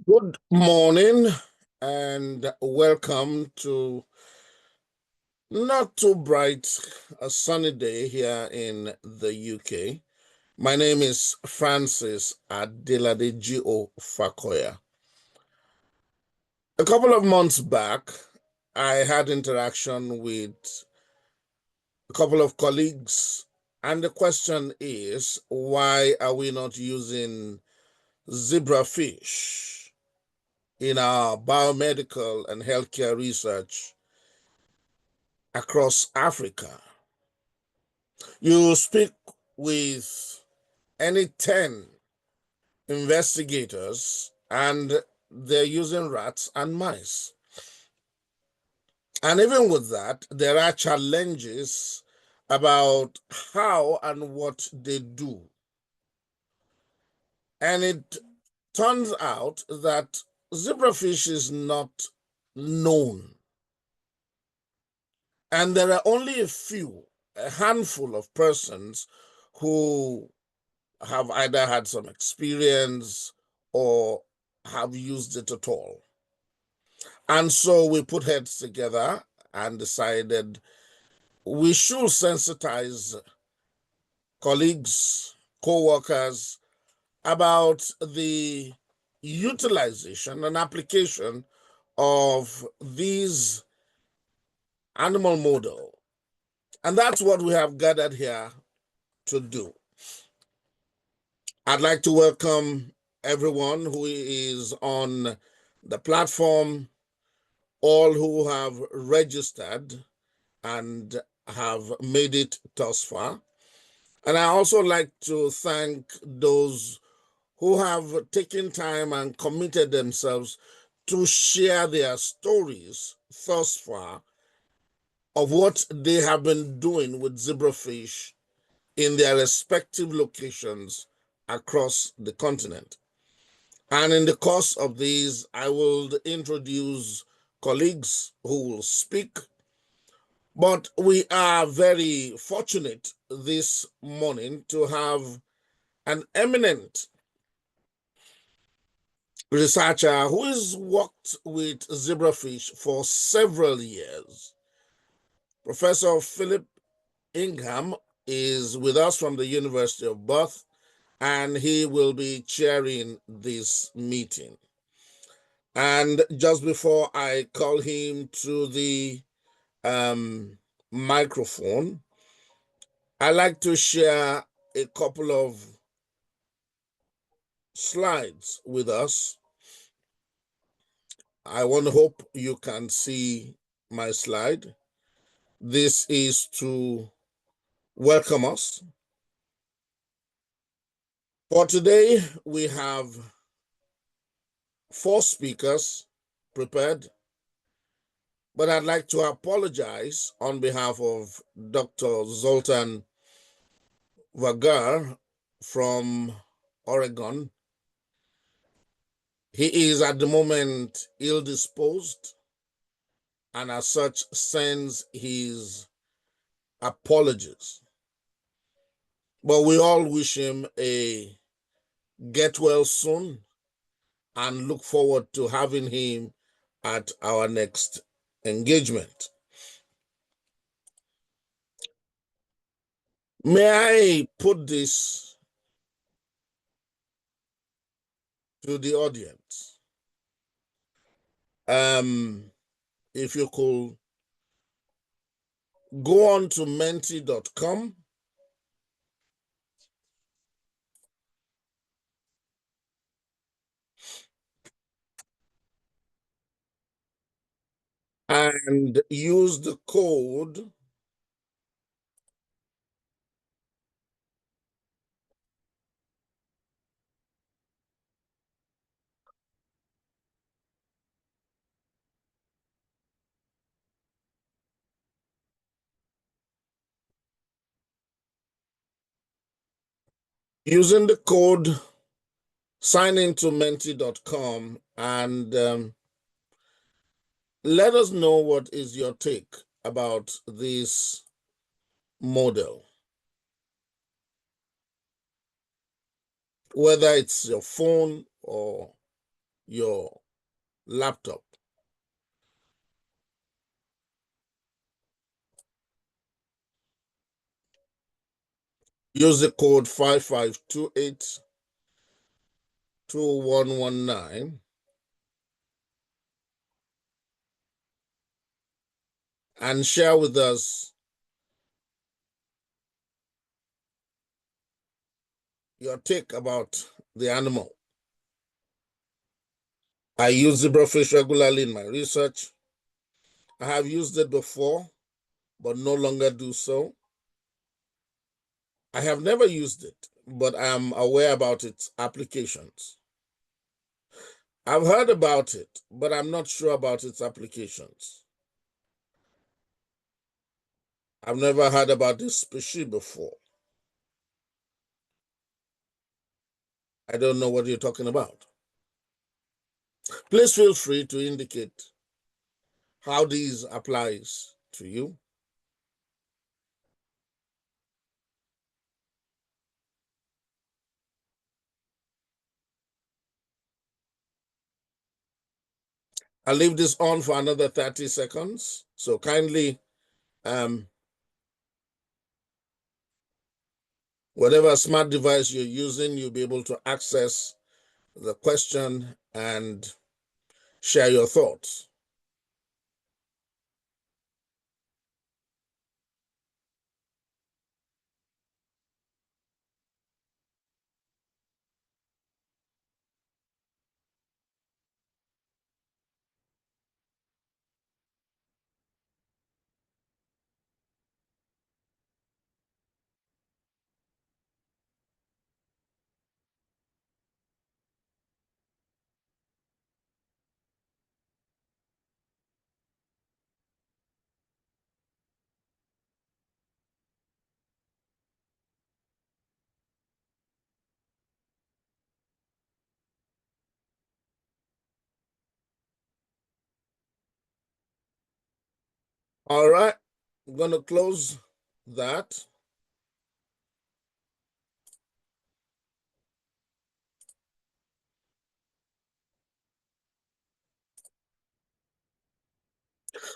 Good morning and welcome to not too bright a sunny day here in the UK. My name is Francis Adelade G.O. Fakoya. A couple of months back, I had interaction with a couple of colleagues, and the question is, why are we not using zebrafish in our biomedical and healthcare research across Africa? You speak with any 10 investigators, and they're using rats and mice. And even with that, there are challenges about how and what they do. And it turns out that zebrafish is not known. And there are only a handful of persons who have either had some experience or have used it at all. And so we put heads together and decided we should sensitize colleagues, co-workers about the utilization and application of these animal model. And that's what we have gathered here to do. I'd like to welcome everyone who is on the platform, all who have registered and have made it thus far. And I also like to thank those who have taken time and committed themselves to share their stories thus far of what they have been doing with zebrafish in their respective locations across the continent. And in the course of these, I will introduce colleagues who will speak. But we are very fortunate this morning to have an eminent researcher who has worked with zebrafish for several years. Professor Philip Ingham is with us from the University of Bath, and he will be chairing this meeting. And just before I call him to the microphone, I like to share a couple of slides with us. I want to hope you can see my slide. This is to welcome us. For today, we have 4 speakers prepared, but I'd like to apologize on behalf of Dr. Zoltan Vagar from Oregon. He is at the moment ill-disposed and as such sends his apologies. But we all wish him a get well soon and look forward to having him at our next engagement. May I put this to the audience? If you could go on to menti.com and use the code sign into menti.com and let us know what is your take about this model. Whether it's your phone or your laptop. Use the code 55282119 and share with us your take about the animal. I use zebrafish regularly in my research. I have used it before, but no longer do so. I have never used it, but I am aware about its applications. I've heard about it, but I'm not sure about its applications. I've never heard about this species before. I don't know what you're talking about. Please feel free to indicate how these applies to you. I'll leave this on for another 30 seconds. So kindly, whatever smart device you're using, you'll be able to access the question and share your thoughts. All right, I'm going to close that.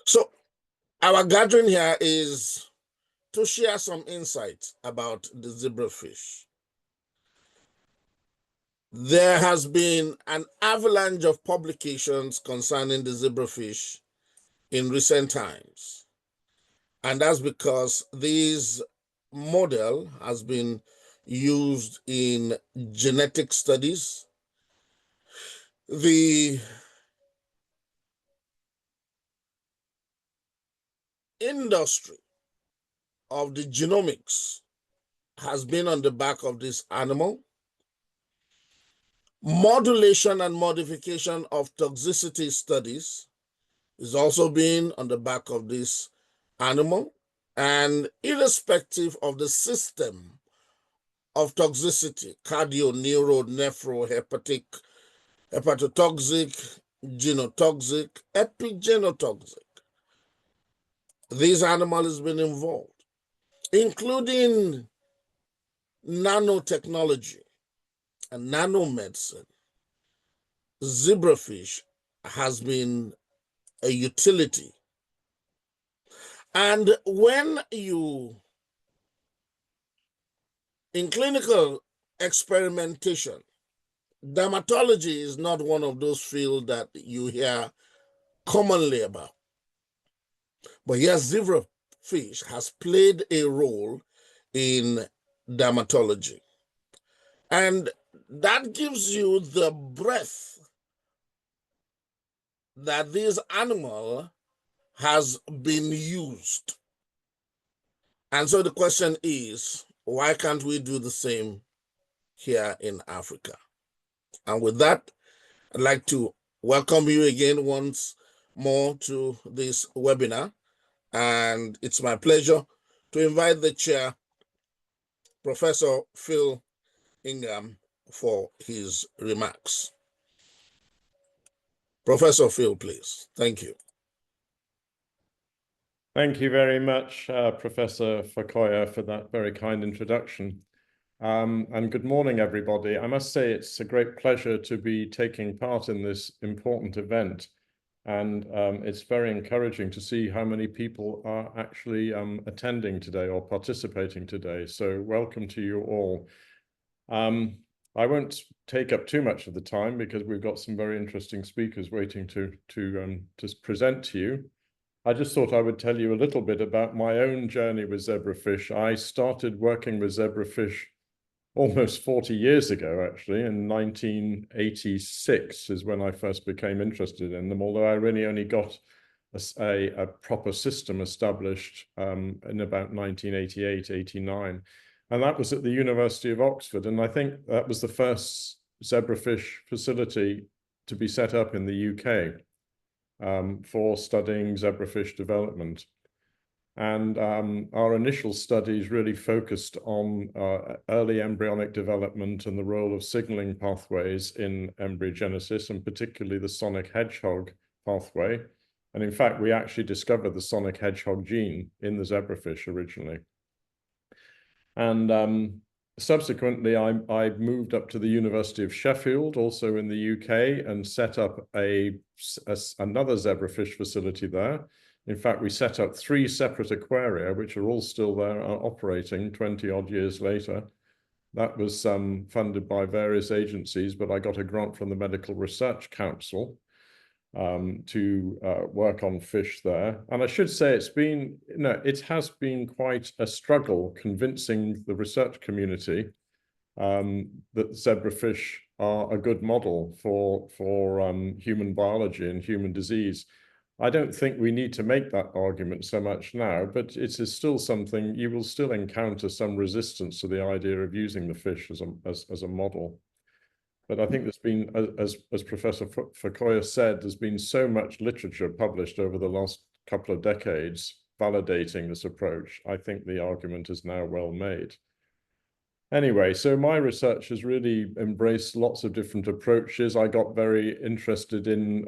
So our gathering here is to share some insights about the zebrafish. There has been an avalanche of publications concerning the zebrafish in recent times. And that's because this model has been used in genetic studies. The industry of the genomics has been on the back of this animal. Modulation and modification of toxicity studies is also being on the back of this animal. And irrespective of the system of toxicity, cardio, neuro, nephro, hepatic, hepatotoxic, genotoxic, epigenotoxic, this animal has been involved, including nanotechnology and nanomedicine. Zebrafish has been a utility. And when you, in clinical experimentation, dermatology is not one of those fields that you hear commonly about. But yes, zebrafish has played a role in dermatology. And that gives you the breadth that this animal has been used. And so the question is, why can't we do the same here in Africa? And with that, I'd like to welcome you again once more to this webinar. And it's my pleasure to invite the chair, Professor Phil Ingham, for his remarks. Professor Phil, please. Thank you. Thank you very much, Professor Fakoya, for that very kind introduction. And good morning, everybody. I must say it's a great pleasure to be taking part in this important event. And it's very encouraging to see how many people are actually attending today or participating today. So welcome to you all. I won't take up too much of the time because we've got some very interesting speakers waiting to present to you. I just thought I would tell you a little bit about my own journey with zebrafish. I started working with zebrafish almost 40 years ago, actually. In 1986 is when I first became interested in them, although I really only got a proper system established in about 1988, 89. And that was at the University of Oxford. And I think that was the first zebrafish facility to be set up in the UK for studying zebrafish development. And our initial studies really focused on early embryonic development and the role of signaling pathways in embryogenesis, and particularly the sonic hedgehog pathway. And in fact, we actually discovered the sonic hedgehog gene in the zebrafish originally. And subsequently, I moved up to the University of Sheffield, also in the UK, and set up another zebrafish facility there. In fact, we set up 3 separate aquaria, which are all still there, operating 20 odd years later. That was funded by various agencies, but I got a grant from the Medical Research Council to work on fish there. And I should say it has been quite a struggle convincing the research community that zebrafish are a good model for human biology and human disease. I don't think we need to make that argument so much now, but it is still something you will still encounter some resistance to the idea of using the fish as a model. But I think there's been, as Professor Fakoya said, there's been so much literature published over the last couple of decades validating this approach. I think the argument is now well made. Anyway, so my research has really embraced lots of different approaches. I got very interested in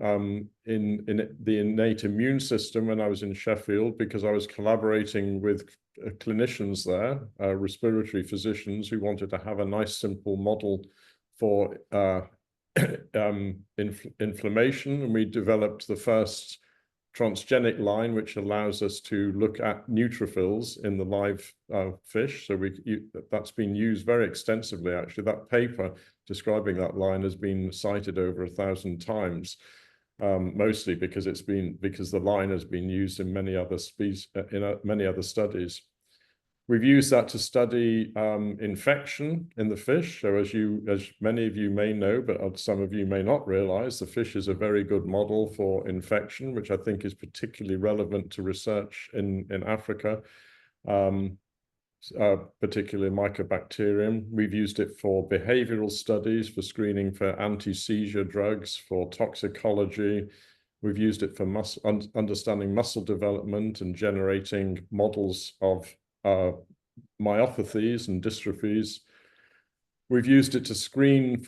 the innate immune system when I was in Sheffield, because I was collaborating with clinicians there, respiratory physicians who wanted to have a nice, simple model for inflammation. And we developed the first transgenic line, which allows us to look at neutrophils in the live fish. So that's been used very extensively, actually. That paper describing that line has been cited over 1,000 times, mostly because the line has been used in many other species, in many other studies. We've used that to study infection in the fish. So as many of you may know, but some of you may not realize, the fish is a very good model for infection, which I think is particularly relevant to research in Africa, particularly Mycobacterium. We've used it for behavioral studies, for screening for anti-seizure drugs, for toxicology. We've used it for understanding muscle development and generating models of myopathies and dystrophies. We've used it to screen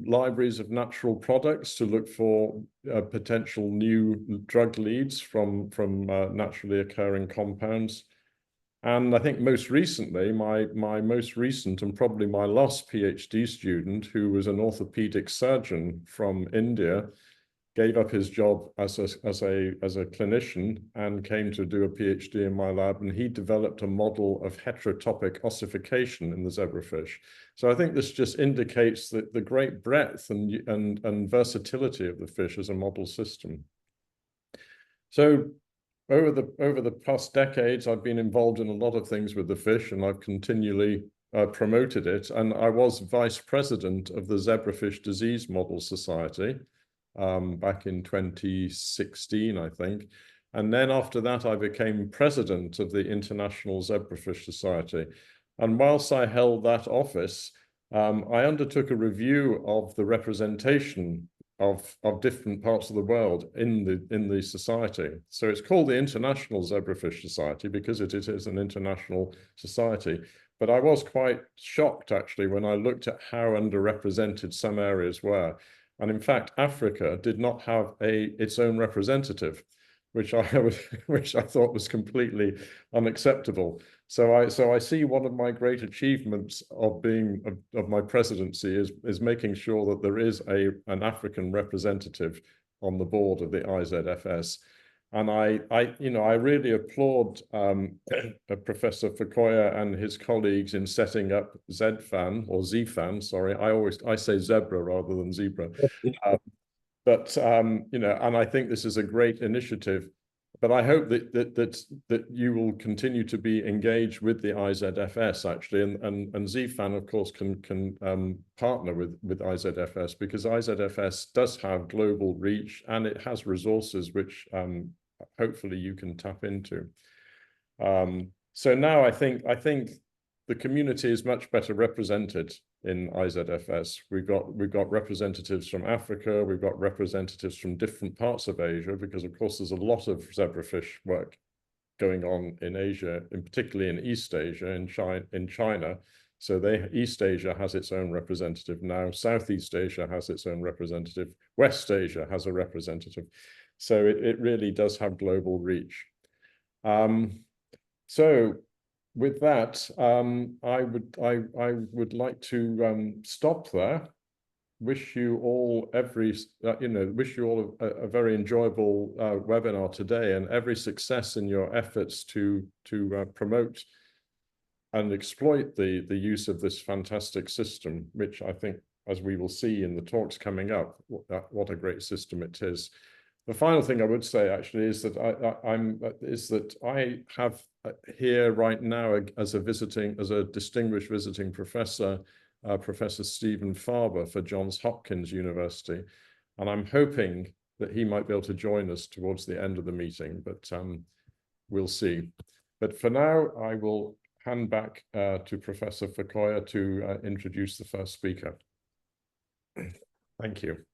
libraries of natural products to look for potential new drug leads from naturally occurring compounds. And I think most recently, my most recent and probably my last PhD student, who was an orthopedic surgeon from India, gave up his job as a clinician and came to do a PhD in my lab, and he developed a model of heterotopic ossification in the zebrafish. So I think this just indicates that the great breadth and versatility of the fish as a model system. So over the past decades, I've been involved in a lot of things with the fish, and I've continually promoted it. And I was vice president of the Zebrafish Disease Model Society back in 2016, I think. And then after that, I became president of the International Zebrafish Society. And whilst I held that office, I undertook a review of the representation of different parts of the world in the society. So it's called the International Zebrafish Society because it is an international society. But I was quite shocked, actually, when I looked at how underrepresented some areas were. And in fact, Africa did not have its own representative. which I thought was completely unacceptable. So I see one of my great achievements of my presidency is making sure that there is an African representative on the board of the IZFS. And I really applaud Professor Fukoya and his colleagues in setting up ZeFAN or ZeFAN. Sorry, I say zebra rather than zebra. And I think this is a great initiative. But I hope that you will continue to be engaged with the IZFS actually, and ZeFAN of course can partner with IZFS, because IZFS does have global reach and it has resources which hopefully you can tap into. So now I think the community is much better represented in IZFS. We've got representatives from Africa, we've got representatives from different parts of Asia, because of course there's a lot of zebrafish work going on in Asia, and particularly in East Asia, in China. So East Asia has its own representative now, Southeast Asia has its own representative, West Asia has a representative. So it really does have global reach. So with that, I would like to stop there. Wish you all a very enjoyable webinar today, and every success in your efforts to promote and exploit the use of this fantastic system, which I think, as we will see in the talks coming up, what a great system it is. The final thing I would say actually is that I have here right now as a distinguished visiting professor, Professor Stephen Farber for Johns Hopkins University, and I'm hoping that he might be able to join us towards the end of the meeting, but we'll see. But for now, I will hand back to Professor Fukoya to introduce the first speaker. Thank you.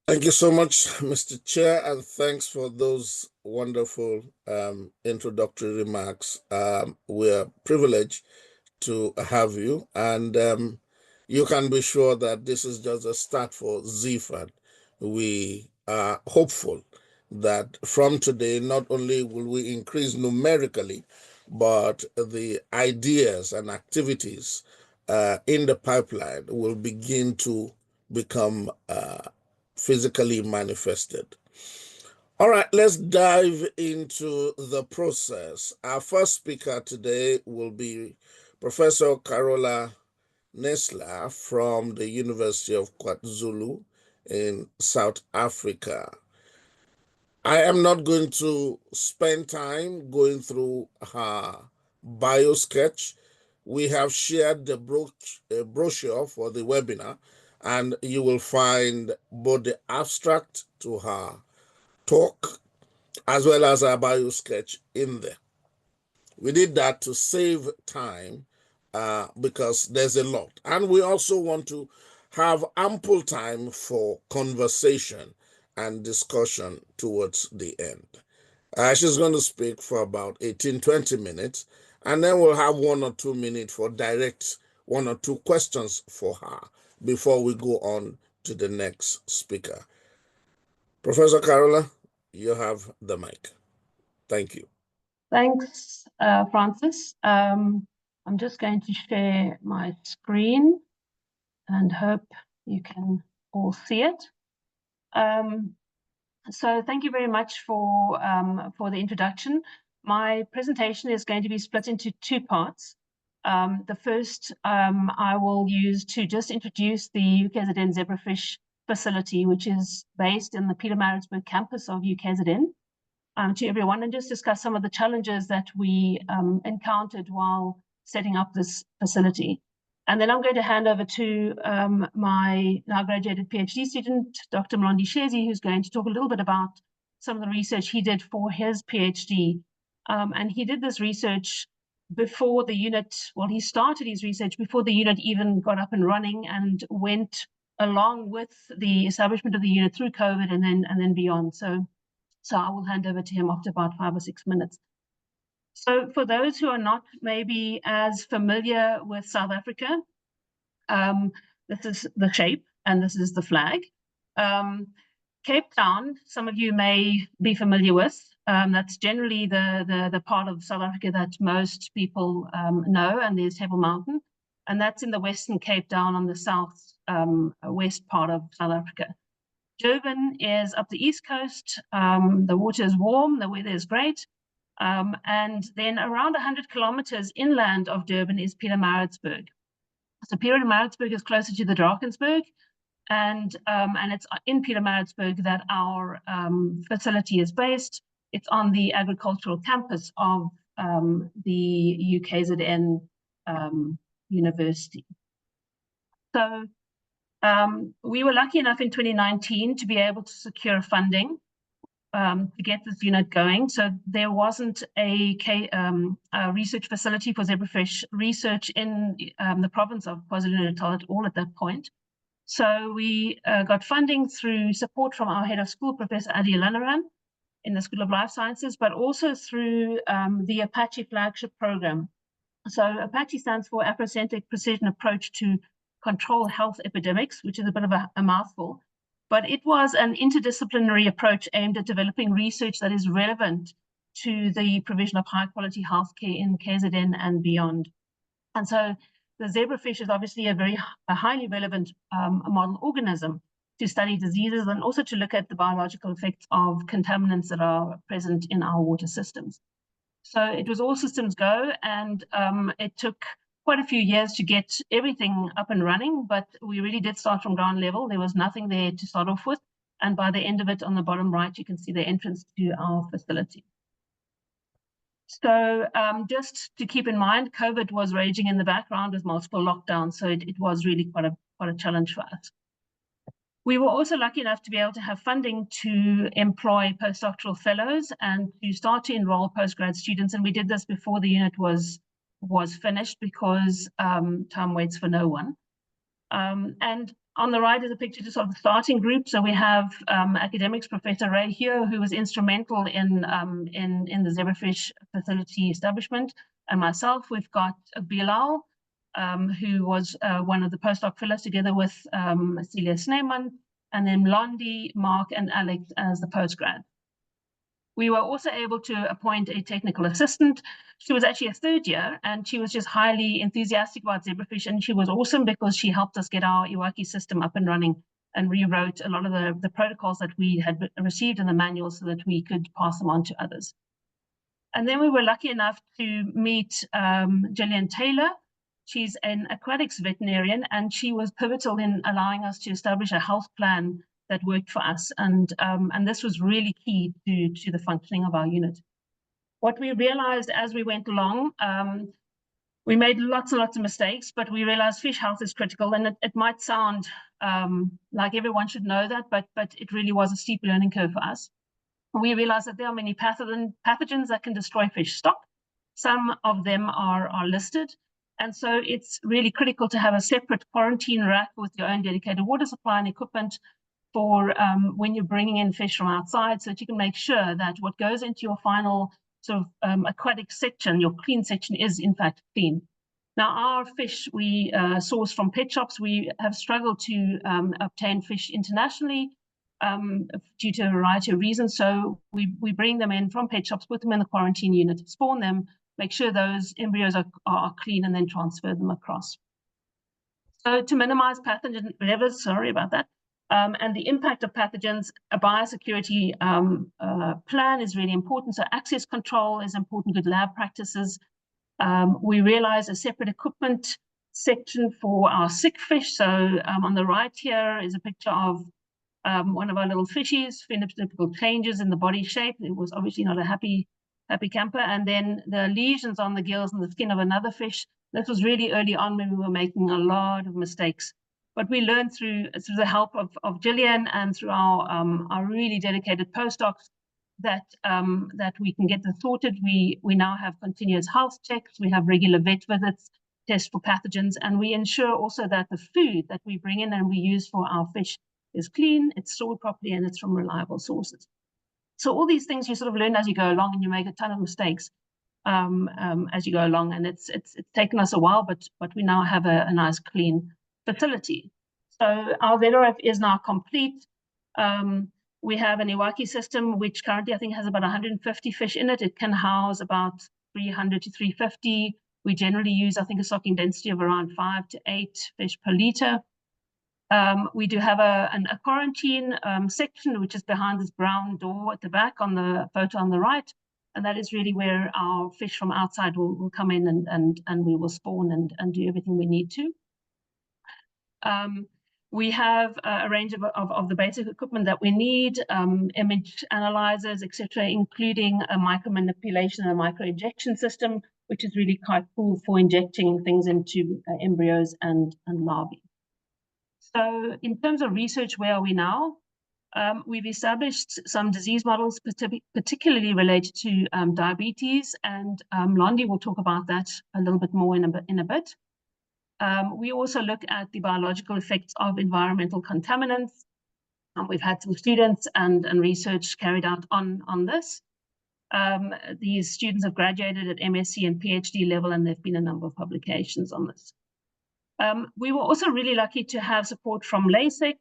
Thank you so much, Mr. Chair, and thanks for those wonderful introductory remarks. We're privileged to have you, and you can be sure that this is just a start for ZeFAN. We are hopeful that from today, not only will we increase numerically, but the ideas and activities in the pipeline will begin to become physically manifested. All right, let's dive into the process. Our first speaker today will be Professor Carola Nesler from the University of KwaZulu in South Africa. I am not going to spend time going through her bio sketch. We have shared the brochure for the webinar, and you will find both the abstract to her talk as well as our bio sketch in there. We did that to save time because there's a lot. And we also want to have ample time for conversation and discussion towards the end. She's going to speak for about 18-20 minutes, and then we'll have 1 or 2 minutes for direct 1 or 2 questions for her before we go on to the next speaker. Professor Carola, you have the mic. Thank you. Thanks, Francis. I'm just going to share my screen and hope you can all see it. So thank you very much for the introduction. My presentation is going to be split into 2 parts. The first I will use to just introduce the UKZN Zebrafish facility, which is based in the Pietermaritzburg campus of UKZN, to everyone, and just discuss some of the challenges that we encountered while setting up this facility. And then I'm going to hand over to my now graduated PhD student, Dr. Mlondi Shezi, who's going to talk a little bit about some of the research he did for his PhD. And he did this research before the unit, well, he started his research before the unit even got up and running, and went along with the establishment of the unit through COVID and then beyond. So I will hand over to him after about 5 or 6 minutes. So for those who are not maybe as familiar with South Africa, this is the shape and this is the flag. Cape Town, some of you may be familiar with. That's generally the part of South Africa that most people know, and there's Table Mountain, and that's in the Western Cape down on the south west part of South Africa. Durban is up the east coast. The water is warm, the weather is great. And then around 100 kilometers inland of Durban is Pietermaritzburg. So Pietermaritzburg is closer to the Drakensberg, and it's in Pietermaritzburg that our facility is based. It's on the agricultural campus of the UKZN University. So we were lucky enough in 2019 to be able to secure funding to get this unit going. So there wasn't a research facility for zebrafish research in the province of KwaZulu-Natal at all at that point. So we got funding through support from our head of school, Professor Adi Lanaran, in the School of Life Sciences, but also through the Apache flagship program. So Apache stands for Afrocentric Precision Approach to Control Health Epidemics, which is a bit of a mouthful. But it was an interdisciplinary approach aimed at developing research that is relevant to the provision of high quality healthcare in KZN and beyond. And so the zebrafish is obviously a highly relevant model organism to study diseases and also to look at the biological effects of contaminants that are present in our water systems. So it was all systems go, and it took quite a few years to get everything up and running, but we really did start from ground level. There was nothing there to start off with. And by the end of it, on the bottom right, you can see the entrance to our facility. So just to keep in mind, COVID was raging in the background with multiple lockdowns. So it was really quite a challenge for us. We were also lucky enough to be able to have funding to employ postdoctoral fellows and to start to enroll postgrad students. And we did this before the unit was finished, because time waits for no one. And on the right is a picture just of the starting group. So we have academics, Professor Ray here, who was instrumental in the zebrafish facility establishment, and myself. We've got Bilal, who was one of the postdoc fellows, together with Celia Sneeman, and then Londi, Mark, and Alex as the postgrad. We were also able to appoint a technical assistant. She was actually a third year, and she was just highly enthusiastic about zebrafish, and she was awesome because she helped us get our Iwaki system up and running and rewrote a lot of the protocols that we had received in the manual so that we could pass them on to others. And then we were lucky enough to meet Gillian Taylor. She's an aquatics veterinarian, and she was pivotal in allowing us to establish a health plan that worked for us, and this was really key to the functioning of our unit. What we realized as we went along, we made lots and lots of mistakes, but we realized fish health is critical, and it might sound like everyone should know that, but it really was a steep learning curve for us. We realized that there are many pathogens that can destroy fish stock. Some of them are listed, and so it's really critical to have a separate quarantine rack with your own dedicated water supply and equipment for when you're bringing in fish from outside, so that you can make sure that what goes into your final sort of aquatic section, your clean section, is in fact clean. Now, our fish we source from pet shops. We have struggled to obtain fish internationally due to a variety of reasons. So we bring them in from pet shops, put them in the quarantine unit, spawn them, make sure those embryos are clean, and then transfer them across. So to minimize pathogen levels, sorry about that, and the impact of pathogens, a biosecurity plan is really important. So access control is important, good lab practices. We realize a separate equipment section for our sick fish. So on the right here is a picture of one of our little fishies, phenotypical changes in the body shape. It was obviously not a happy camper. And then the lesions on the gills and the skin of another fish. This was really early on when we were making a lot of mistakes. But we learned through the help of Gillian and through our really dedicated postdocs that we can get this sorted. We now have continuous health checks. We have regular vet visits, test for pathogens, and we ensure also that the food that we bring in and we use for our fish is clean, it's stored properly, and it's from reliable sources. So all these things you sort of learn as you go along, and you make a ton of mistakes as you go along. And it's taken us a while, but we now have a nice clean facility. So our ZRF is now complete. We have an Iwaki system, which currently I think has about 150 fish in it. It can house about 300 to 350. We generally use, I think, a stocking density of around 5 to 8 fish per liter. We do have a quarantine section, which is behind this brown door at the back on the photo on the right. And that is really where our fish from outside will come in and we will spawn and do everything we need to. We have a range of the basic equipment that we need, image analyzers, etc., including a micromanipulation and a microinjection system, which is really quite cool for injecting things into embryos and larvae. So in terms of research, where are we now? We've established some disease models, particularly related to diabetes, and Londi will talk about that a little bit more in a bit. We also look at the biological effects of environmental contaminants. We've had some students and research carried out on this. These students have graduated at MSc and PhD level, and there have been a number of publications on this. We were also really lucky to have support from LASIK,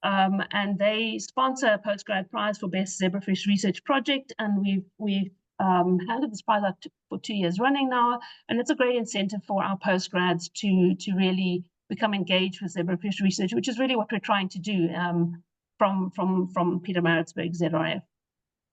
and they sponsor a postgrad prize for Best Zebrafish Research Project, and we've handed this prize out for 2 years running now, and it's a great incentive for our postgrads to really become engaged with zebrafish research, which is really what we're trying to do from Pietermaritzburg ZRF.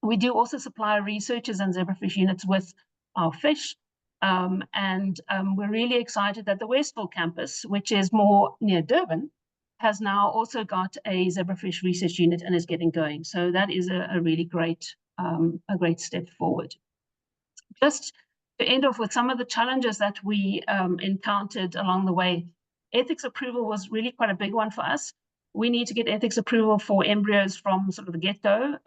We do also supply researchers and zebrafish units with our fish, and we're really excited that the Westville campus, which is more near Durban, has now also got a zebrafish research unit and is getting going. So that is a really great step forward. Just to end off with some of the challenges that we encountered along the way, ethics approval was really quite a big one for us. We need to get ethics approval for embryos from sort of the get-go.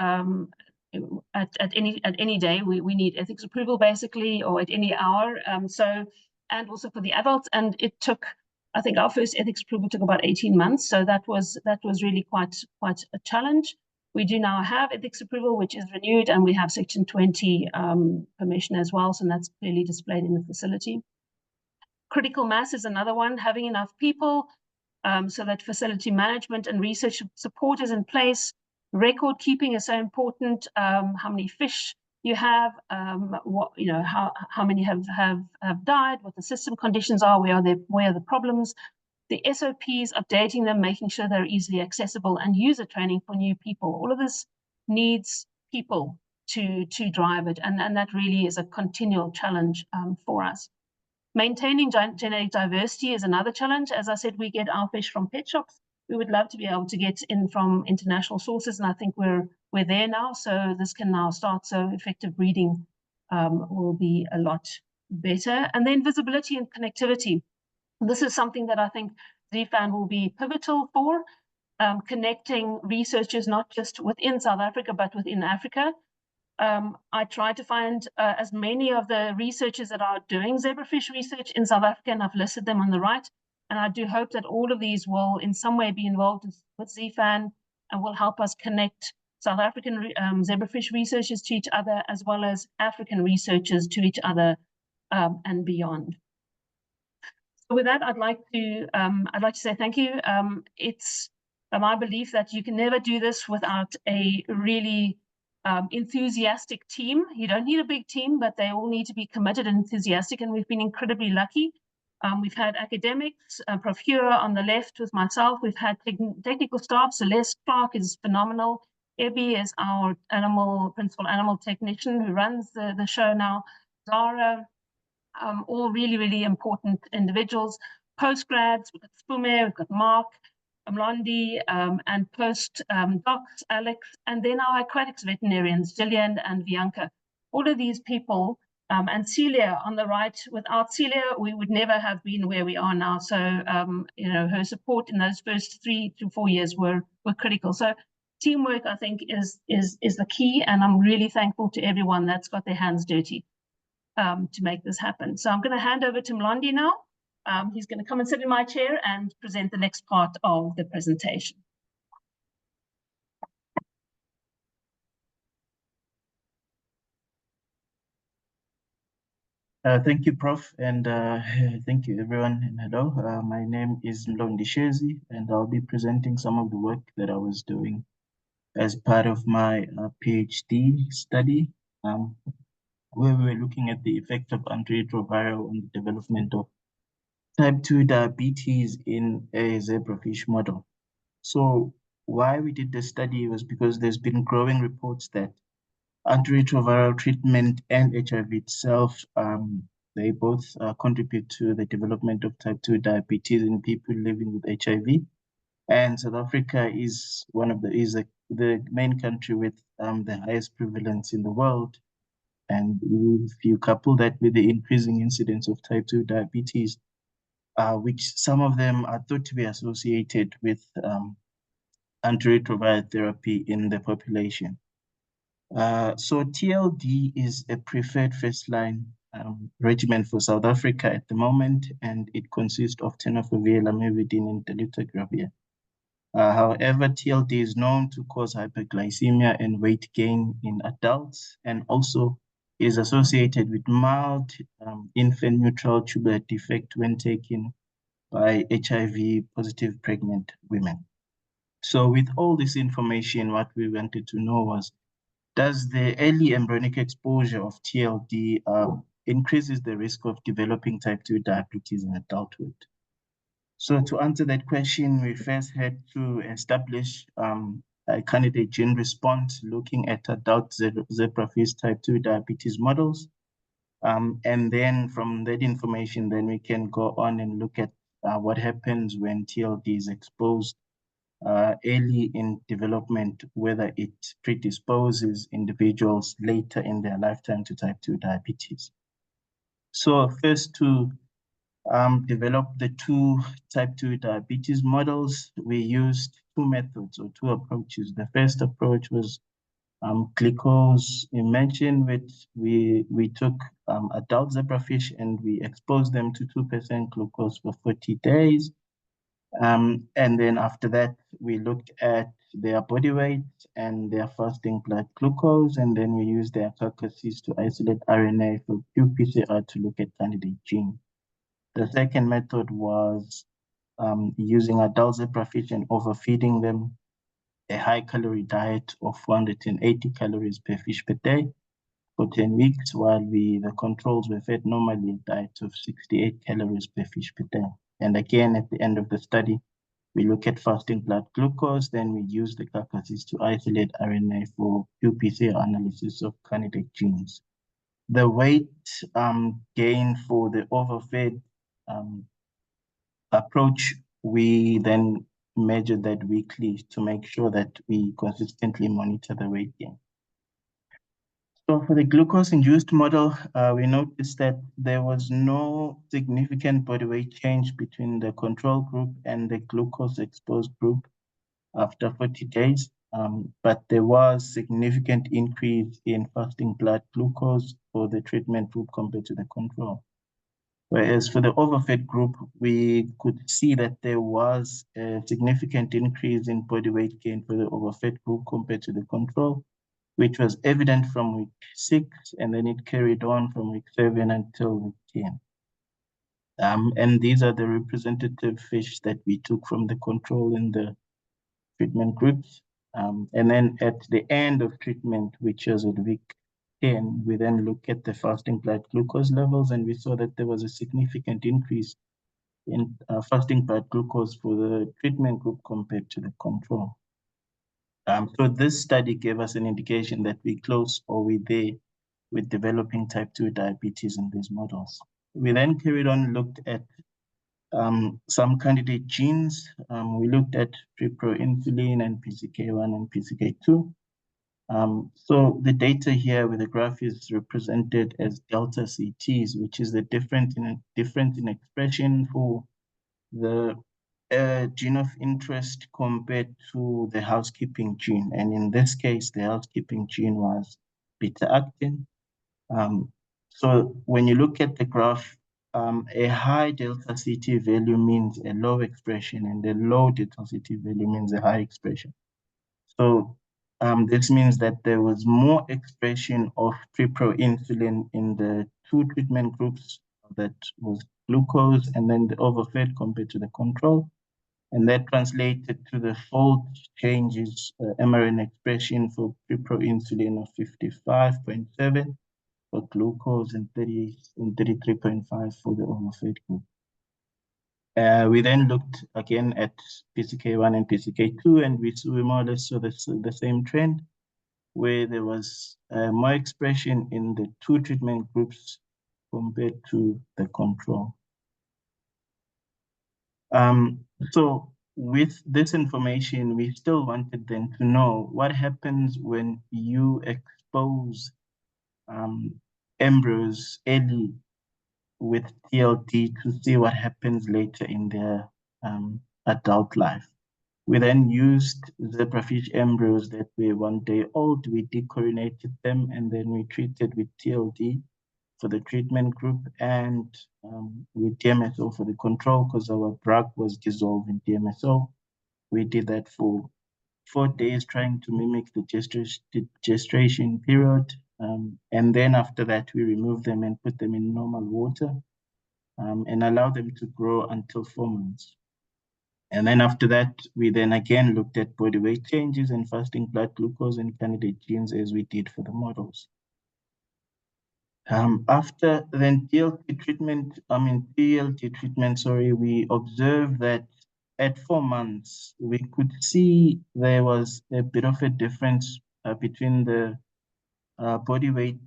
At any day, we need ethics approval basically, or at any hour. And also for the adults, and it took, I think our first ethics approval took about 18 months. So that was really quite a challenge. We do now have ethics approval, which is renewed, and we have Section 20 permission as well. So that's clearly displayed in the facility. Critical mass is another one, having enough people so that facility management and research support is in place. Record keeping is so important. How many fish you have, how many have died, what the system conditions are, where are the problems. The SOPs, updating them, making sure they're easily accessible, and user training for new people. All of this needs people to drive it, and that really is a continual challenge for us. Maintaining genetic diversity is another challenge. As I said, we get our fish from pet shops. We would love to be able to get in from international sources, and I think we're there now. So this can now start. So effective breeding will be a lot better. And then visibility and connectivity. This is something that I think ZeFAN will be pivotal for, connecting researchers not just within South Africa, but within Africa. I try to find as many of the researchers that are doing zebrafish research in South Africa, and I've listed them on the right. And I do hope that all of these will in some way be involved with ZeFAN and will help us connect South African zebrafish researchers to each other, as well as African researchers to each other and beyond. So with that, I'd like to say thank you. It's my belief that you can never do this without a really enthusiastic team. You don't need a big team, but they all need to be committed and enthusiastic, and we've been incredibly lucky. We've had academics, Prof. Hura on the left with myself. We've had technical staff. Celeste Clark is phenomenal. Ebby is our principal animal technician who runs the show now. Zara, all really, really important individuals. Postgrads, we've got Spume, we've got Mark, Mlondi, and post-docs, Alex, and then our aquatics veterinarians, Gillian and Bianca. All of these people, and Celia on the right. Without Celia, we would never have been where we are now. So, her support in those first 3 to 4 years were critical. So teamwork, I think, is the key, and I'm really thankful to everyone that's got their hands dirty to make this happen. So I'm going to hand over to Mlondi now. He's going to come and sit in my chair and present the next part of the presentation. Thank you, Prof, and thank you, everyone, and hello. My name is Mlondi Shezi, and I'll be presenting some of the work that I was doing as part of my PhD study, where we were looking at the effect of antiretroviral on the development of type 2 diabetes in a zebrafish model. So why we did the study was because there's been growing reports that antiretroviral treatment and HIV itself, they both contribute to the development of type 2 diabetes in people living with HIV. And South Africa is the main country with the highest prevalence in the world. And if you couple that with the increasing incidence of type 2 diabetes, which some of them are thought to be associated with antiretroviral therapy in the population. So TLD is a preferred first-line regimen for South Africa at the moment, and it consists of tenofovir, lamivudine, and dolutegravir. However, TLD is known to cause hyperglycemia and weight gain in adults, and also is associated with mild infant neutral tubular defect when taken by HIV-positive pregnant women. So with all this information, what we wanted to know was, does the early embryonic exposure of TLD increases the risk of developing type 2 diabetes in adulthood? So to answer that question, we first had to establish a candidate gene response looking at adult zebrafish type 2 diabetes models. And then from that information, then we can go on and look at what happens when TLD is exposed early in development, whether it predisposes individuals later in their lifetime to type 2 diabetes. So first to develop the two type 2 diabetes models, we used two methods or two approaches. The first approach was glucose immersion, which we took adult zebrafish and we exposed them to 2% glucose for 40 days. And then after that, we looked at their body weight and their fasting blood glucose, and then we used their carcasses to isolate RNA for qPCR to look at candidate gene. The second method was using adult zebrafish and overfeeding them a high-calorie diet of 480 calories per fish per day for 10 weeks, while the controls were fed normally a diet of 68 calories per fish per day. And again, at the end of the study, we look at fasting blood glucose, then we use the carcasses to isolate RNA for qPCR analysis of candidate genes. The weight gain for the overfed approach, we then measure that weekly to make sure that we consistently monitor the weight gain. So for the glucose-induced model, we noticed that there was no significant body weight change between the control group and the glucose-exposed group after 40 days, but there was significant increase in fasting blood glucose for the treatment group compared to the control. Whereas for the overfed group, we could see that there was a significant increase in body weight gain for the overfed group compared to the control, which was evident from week 6, and then it carried on from week 7 until week 10. And these are the representative fish that we took from the control in the treatment groups. And then at the end of treatment, which was at week 10, we then look at the fasting blood glucose levels, and we saw that there was a significant increase in fasting blood glucose for the treatment group compared to the control. So this study gave us an indication that we're close or we're there with developing type 2 diabetes in these models. We then carried on and looked at some candidate genes. We looked at preproinsulin and PCK1 and PCK2. So the data here with the graph is represented as delta CTs, which is the difference in expression for the gene of interest compared to the housekeeping gene. And in this case, the housekeeping gene was beta-actin. So when you look at the graph, a high delta CT value means a low expression, and a low delta CT value means a high expression. So this means that there was more expression of preproinsulin in the two treatment groups, that was glucose and then the overfed compared to the control. And that translated to the fold changes mRNA expression for preproinsulin of 55.7 for glucose and 33.5 for the overfed group. We then looked again at PCK1 and PCK2, and we more or less saw the same trend, where there was more expression in the two treatment groups compared to the control. So with this information, we still wanted then to know what happens when you expose embryos early with TLD to see what happens later in their adult life. We then used zebrafish embryos that were 1 day old. We dechlorinated them, and then we treated with TLD for the treatment group and with DMSO for the control, because our drug was dissolved in DMSO. We did that for 4 days, trying to mimic the gestation period. And then after that, we removed them and put them in normal water and allowed them to grow until 4 months. And then after that, we then again looked at body weight changes and fasting blood glucose and candidate genes as we did for the models. After then TLD treatment, we observed that at 4 months, we could see there was a bit of a difference between the body weight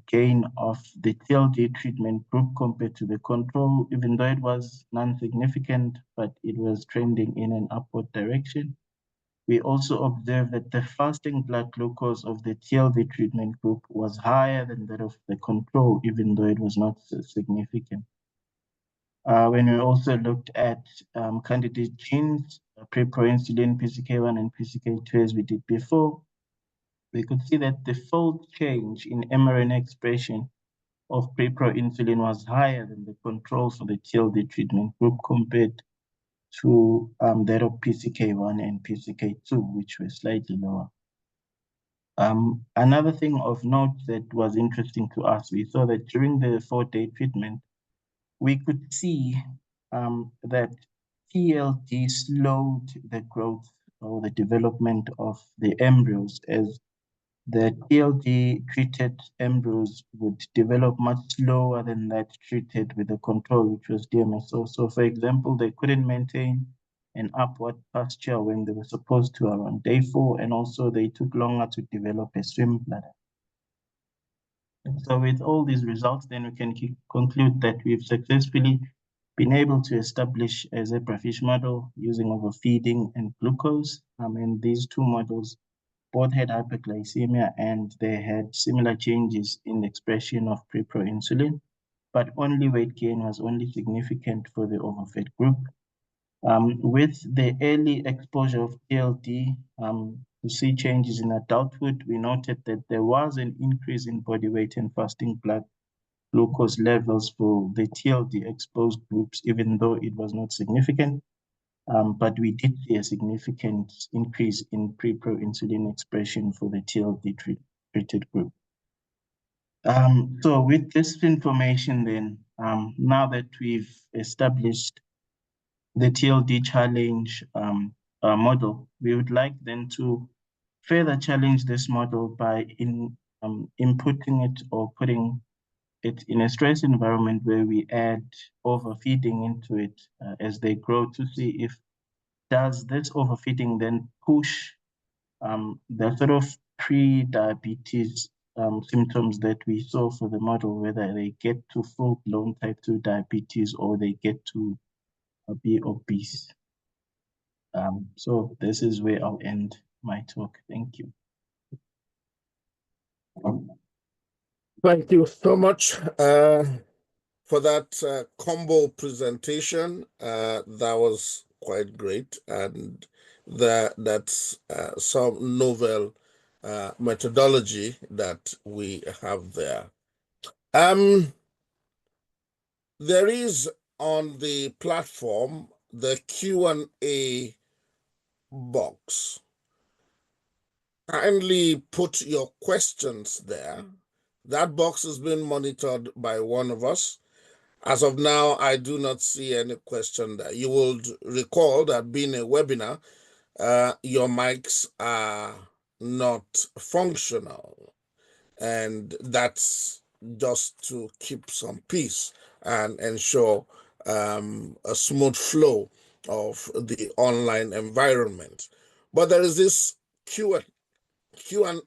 gain of the TLD treatment group compared to the control, even though it was non-significant, but it was trending in an upward direction. We also observed that the fasting blood glucose of the TLD treatment group was higher than that of the control, even though it was not significant. When we also looked at candidate genes, preproinsulin, PCK1, and PCK2, as we did before, we could see that the fold change in mRNA expression of preproinsulin was higher than the control for the TLD treatment group compared to that of PCK1 and PCK2, which were slightly lower. Another thing of note that was interesting to us, we saw that during the 4-day treatment, we could see that TLD slowed the growth or the development of the embryos, as the TLD treated embryos would develop much slower than that treated with the control, which was DMSO. So for example, they couldn't maintain an upward posture when they were supposed to around day 4, and also they took longer to develop a swim bladder. And so with all these results, then we can conclude that we've successfully been able to establish a zebrafish model using overfeeding and glucose. And these two models both had hyperglycemia, and they had similar changes in the expression of preproinsulin, but only weight gain was only significant for the overfed group. With the early exposure of TLD to see changes in adulthood, we noted that there was an increase in body weight and fasting blood glucose levels for the TLD exposed groups, even though it was not significant. But we did see a significant increase in preproinsulin expression for the TLD treated group. So with this information then, now that we've established the TLD challenge model, we would like then to further challenge this model by inputting it or putting it in a stress environment where we add overfeeding into it as they grow, to see if does this overfeeding then push the sort of pre-diabetes symptoms that we saw for the model, whether they get to full-blown type 2 diabetes or they get to be obese. So this is where I'll end my talk. Thank you. Thank you so much for that combo presentation. That was quite great, and that's some novel methodology that we have there. There is on the platform the Q&A box. Kindly put your questions there. That box has been monitored by one of us, As of now, I do not see any question there. You will recall that being a webinar, your mics are not functional, and that's just to keep some peace and ensure a smooth flow of the online environment. But there is this Q&A,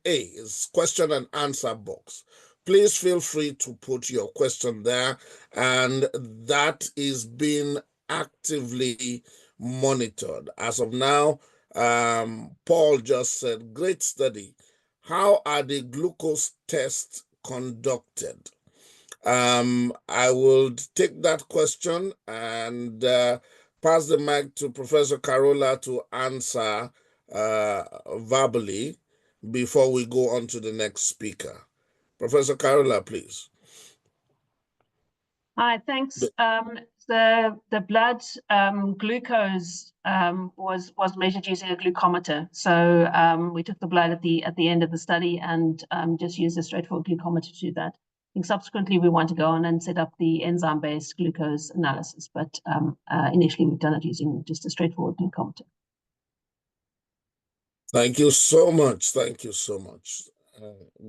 is question and answer box. Please feel free to put your question there, and that is being actively monitored. As of now, Paul just said, great study. How are the glucose tests conducted? I will take that question and pass the mic to Professor Carola to answer verbally before we go on to the next speaker. Professor Carola, please. Hi, thanks. The blood glucose was measured using a glucometer. So we took the blood at the end of the study and just used a straightforward glucometer to do that. I think subsequently we want to go on and set up the enzyme-based glucose analysis, but initially we've done it using just a straightforward glucometer. Thank you so much. Thank you so much.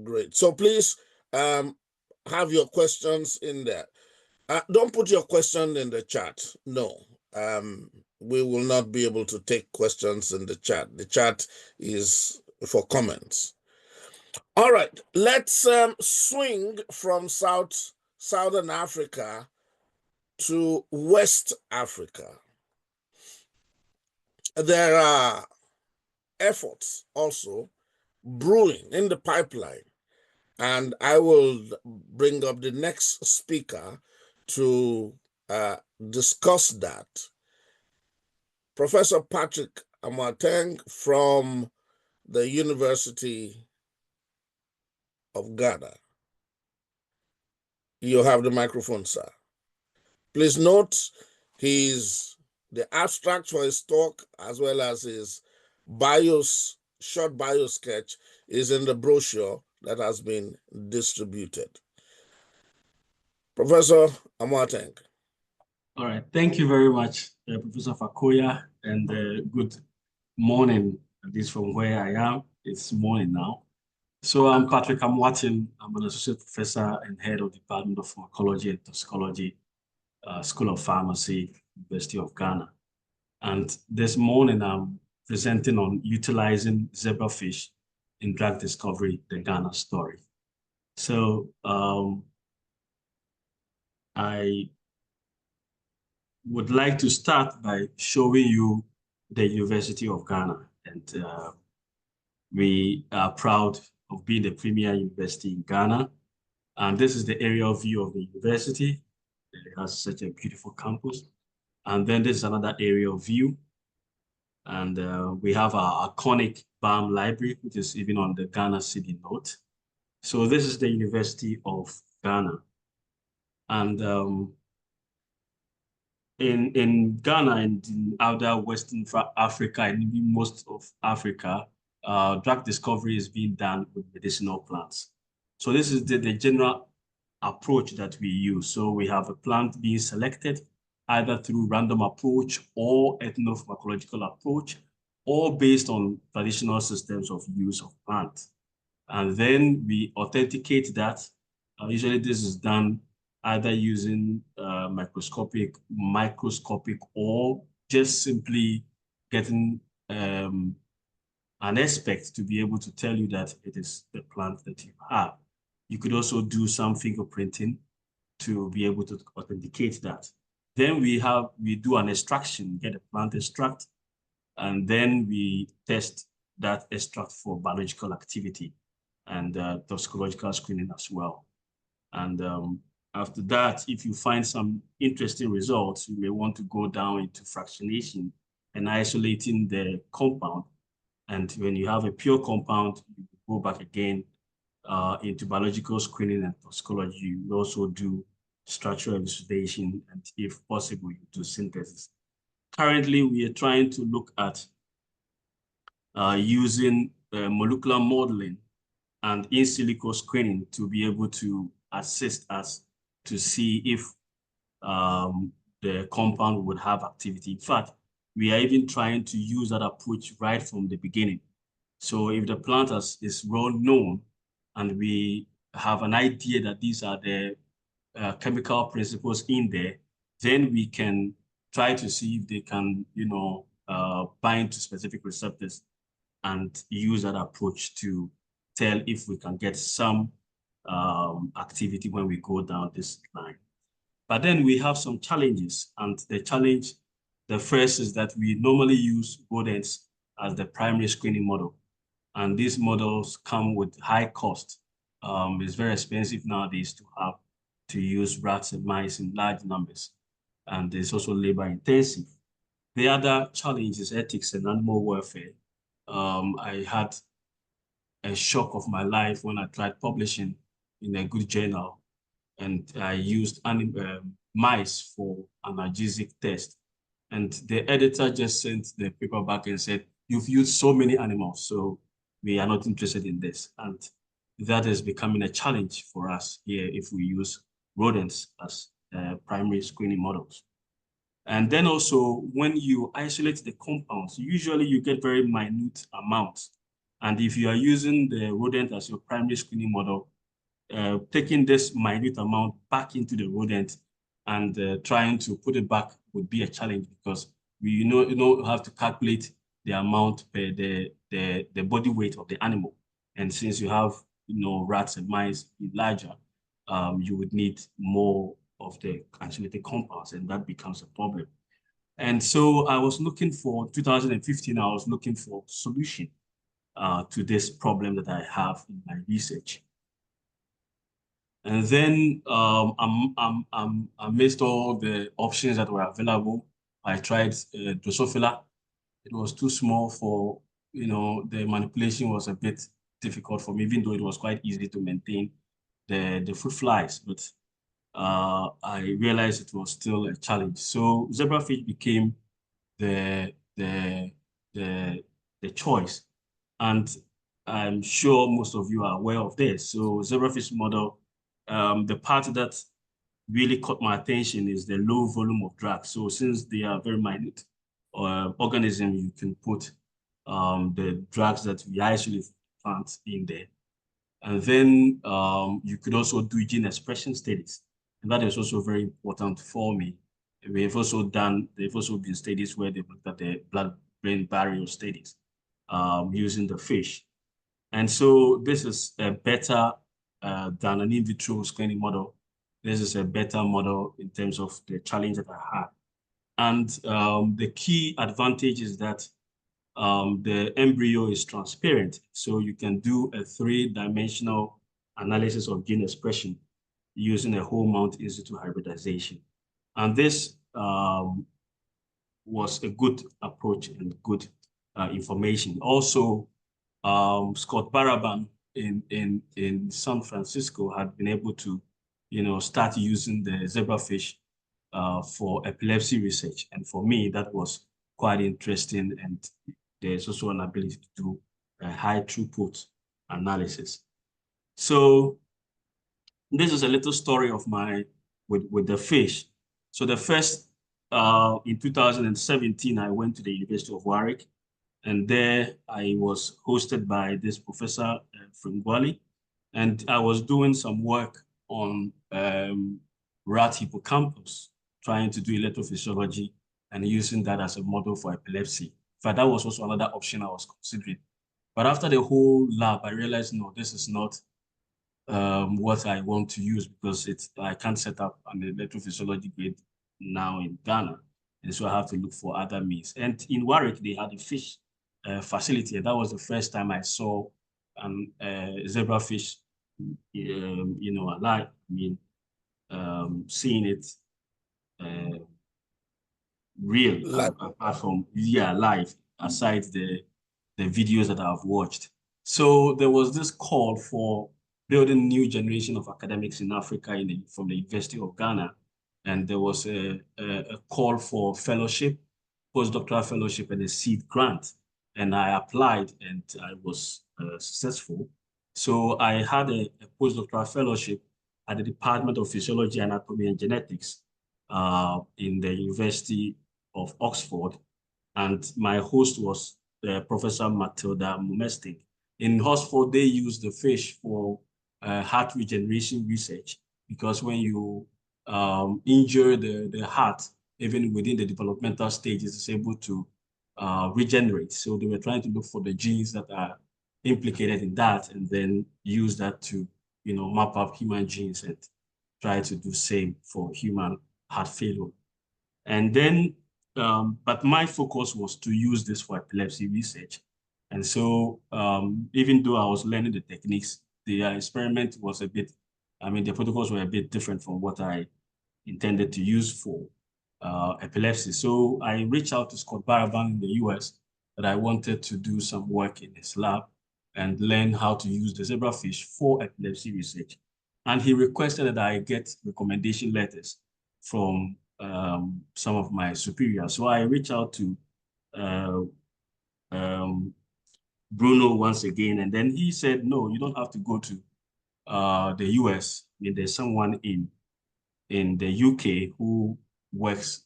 Great. So please have your questions in there. Don't put your question in the chat. No, we will not be able to take questions in the chat. The chat is for comments. All right, let's swing from Southern Africa to West Africa. There are efforts also brewing in the pipeline, and I will bring up the next speaker to discuss that. Professor Patrick Amoateng from the University of Ghana. You have the microphone, sir. Please note the abstract for his talk as well as his short bio sketch is in the brochure that has been distributed. Professor Amoateng. All right, thank you very much, Professor Fakoya, and good morning, at least from where I am. It's morning now. So I'm Patrick Amoateng. I'm an associate professor and head of the Department of Pharmacology and Toxicology, School of Pharmacy, University of Ghana. And this morning I'm presenting on utilizing zebrafish in drug discovery, the Ghana story. So I would like to start by showing you the University of Ghana. And we are proud of being the premier university in Ghana. And this is the aerial view of the university. It has such a beautiful campus. And then this is another aerial view. And we have our iconic BAM library, which is even on the Ghana city note. So this is the University of Ghana. And in Ghana and in other Western Africa and even most of Africa, drug discovery is being done with medicinal plants. So this is the general approach that we use. So we have a plant being selected either through random approach or ethnopharmacological approach, or based on traditional systems of use of plants. And then we authenticate that. Usually this is done either using microscopic, or just simply getting an expert to be able to tell you that it is the plant that you have. You could also do some fingerprinting to be able to authenticate that. Then we do an extraction, get a plant extract, and then we test that extract for biological activity and toxicological screening as well. And after that, if you find some interesting results, you may want to go down into fractionation and isolating the compound. And when you have a pure compound, you go back again into biological screening and toxicology. You also do structural elucidation, and if possible, you do synthesis. Currently, we are trying to look at using molecular modeling and in silico screening to be able to assist us to see if the compound would have activity. In fact, we are even trying to use that approach right from the beginning. So if the plant is well known and we have an idea that these are the chemical principles in there, then we can try to see if they can, bind to specific receptors and use that approach to tell if we can get some activity when we go down this line. But then we have some challenges, and the first is that we normally use rodents as the primary screening model. And these models come with high cost. It's very expensive nowadays to use rats and mice in large numbers. And it's also labor intensive. The other challenge is ethics and animal welfare. I had a shock of my life when I tried publishing in a good journal, and I used mice for analgesic test. And the editor just sent the paper back and said, "You've used so many animals, so we are not interested in this." And that is becoming a challenge for us here if we use rodents as primary screening models. And then also, when you isolate the compounds, usually you get very minute amounts. And if you are using the rodent as your primary screening model, taking this minute amount back into the rodent and trying to put it back would be a challenge, because we have to calculate the amount per the body weight of the animal. And since you have rats and mice larger, you would need more of the isolated compounds, and that becomes a problem. And so I was looking for 2015. I was looking for solution to this problem that I have in my research. And then amidst all the options that were available, I tried Drosophila. It was too small for, the manipulation was a bit difficult for me, even though it was quite easy to maintain the fruit flies. But I realized it was still a challenge. So zebrafish became the choice. And I'm sure most of you are aware of this. So zebrafish model, the part that really caught my attention is the low volume of drugs. So since they are very minute organisms, you can put the drugs that we actually plant in there. And then you could also do gene expression studies. And that is also very important for me. They've also been studies where they've looked at the blood-brain barrier studies using the fish. And so this is a better than an in vitro screening model. This is a better model in terms of the challenge that I had. And the key advantage is that the embryo is transparent. So you can do a 3-dimensional analysis of gene expression using a whole mount in situ hybridization. And this was a good approach and good information. Also, Scott Baraban in San Francisco had been able to, start using the zebrafish for epilepsy research. And for me, that was quite interesting. And there's also an ability to do a high throughput analysis. So this is a little story of my with the fish. So the first in 2017, I went to the University of Warwick, and there I was hosted by this professor from Gwali, and I was doing some work on rat hippocampus, trying to do electrophysiology and using that as a model for epilepsy. In fact, that was also another option I was considering. But after the whole lab, I realized, no, this is not what I want to use, because I can't set up an electrophysiology grade now in Ghana. And so I have to look for other means. And in Warwick, they had a fish facility. And that was the first time I saw zebrafish, alive. I mean, seeing it real, apart from, live, aside the videos that I've watched. So there was this call for building new generation of academics in Africa from the University of Ghana. And there was a call for fellowship, postdoctoral fellowship, and a seed grant. And I applied, and I was successful. So I had a postdoctoral fellowship at the Department of Physiology, Anatomy, and Genetics in the University of Oxford, and my host was Professor Matilda Mumestic. In Oxford, they use the fish for heart regeneration research, because when you injure the heart, even within the developmental stages, it's able to regenerate. So they were trying to look for the genes that are implicated in that, and then use that to, map up human genes and try to do same for human heart failure. And then, but my focus was to use this for epilepsy research. And so even though I was learning the techniques, the experiment was a bit, the protocols were a bit different from what I intended to use for epilepsy. So I reached out to Scott Baraban in the US that I wanted to do some work in his lab and learn how to use the zebrafish for epilepsy research. And he requested that I get recommendation letters from some of my superiors. So I reached out to Bruno once again, and then he said, no, you don't have to go to the US. There's someone in the UK who works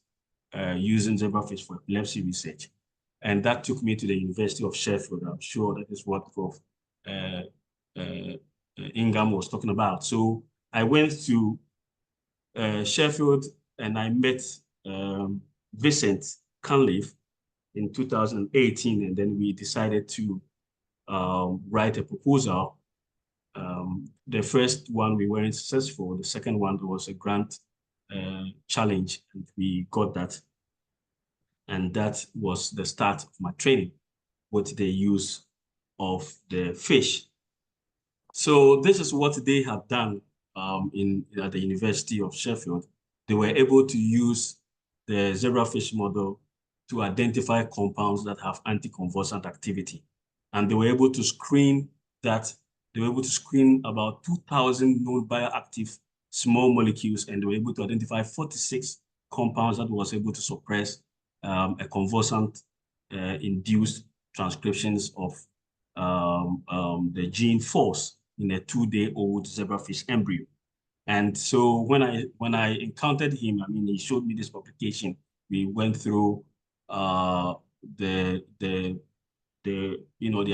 using zebrafish for epilepsy research. And that took me to the University of Sheffield. I'm sure that is what Prof. Ingham was talking about. So I went to Sheffield and I met Vincent Canleaf in 2018, and then we decided to write a proposal. The first one we weren't successful. The second one was a grant challenge, and we got that. And that was the start of my training with the use of the fish. So this is what they have done at the University of Sheffield. They were able to use the zebrafish model to identify compounds that have anticonvulsant activity. And they were able to screen that. They were able to screen about 2,000 known bioactive small molecules, and they were able to identify 46 compounds that was able to suppress a convulsant induced transcriptions of the gene force in a 2-day-old zebrafish embryo. And so when I encountered him, he showed me this publication. We went through the